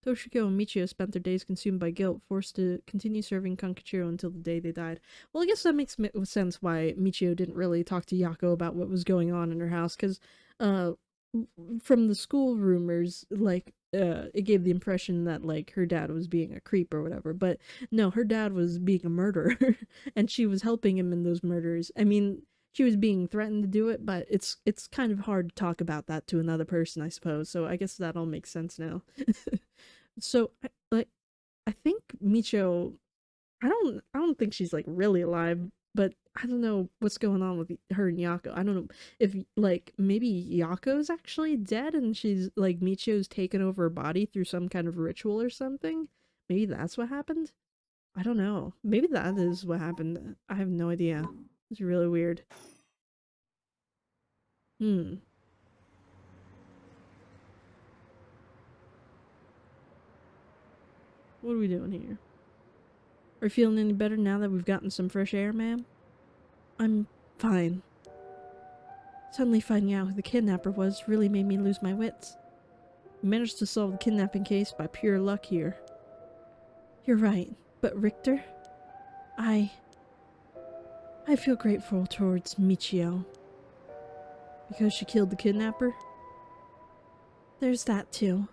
Toshiko and Michio spent their days consumed by guilt, forced to continue serving Kankachiro until the day they died. Well, I guess that makes sense why Michio didn't really talk to Yako about what was going on in her house, because from the school rumors, it gave the impression that, her dad was being a creep or whatever, but no, her dad was being a murderer, and she was helping him in those murders. I mean, she was being threatened to do it, but it's kind of hard to talk about that to another person, I suppose, so I guess that all makes sense now. So, I think Michio, I don't think she's, really alive, but I don't know what's going on with her and Yako. I don't know if, maybe Yako's actually dead and she's, Michio's taken over her body through some kind of ritual or something? Maybe that's what happened? I don't know. Maybe that is what happened. I have no idea. It's really weird. Hmm. What are we doing here? Are you feeling any better now that we've gotten some fresh air, ma'am? I'm fine. Suddenly finding out who the kidnapper was really made me lose my wits. We managed to solve the kidnapping case by pure luck here. You're right, but Richter? I feel grateful towards Michio. Because she killed the kidnapper? There's that too.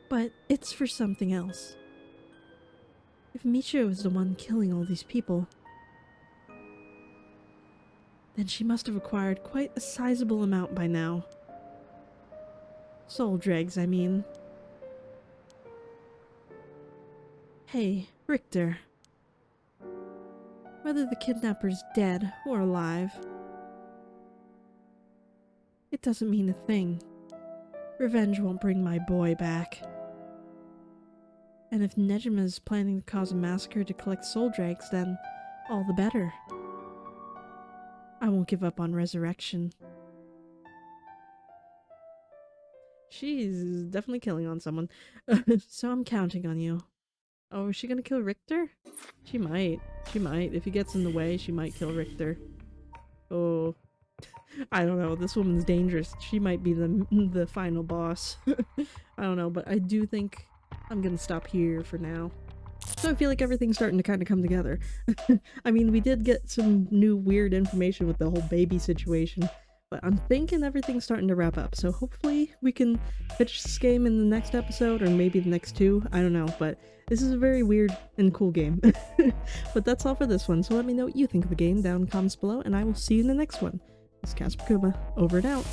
But it's for something else. If Michio is the one killing all these people, then she must have acquired quite a sizable amount by now. Soul dregs, I mean. Hey, Richter. Whether the kidnapper's dead or alive, it doesn't mean a thing. Revenge won't bring my boy back. And if Nejima is planning to cause a massacre to collect soul dregs, then all the better. I won't give up on resurrection. she's definitely killing on someone. So I'm counting on you. Oh, is she gonna kill Richter? She might. She might. If he gets in the way, she might kill Richter. Oh. I don't know. This woman's dangerous. She might be the final boss. I don't know, but I do think I'm gonna stop here for now. So I feel like everything's starting to kind of come together. I mean, we did get some new weird information with the whole baby situation, but I'm thinking everything's starting to wrap up. So hopefully we can finish this game in the next episode, or maybe the next two. I don't know, but this is a very weird and cool game. But that's all for this one, so let me know what you think of the game down in the comments below, and I will see you in the next one. This is Casper Kuma, over and out.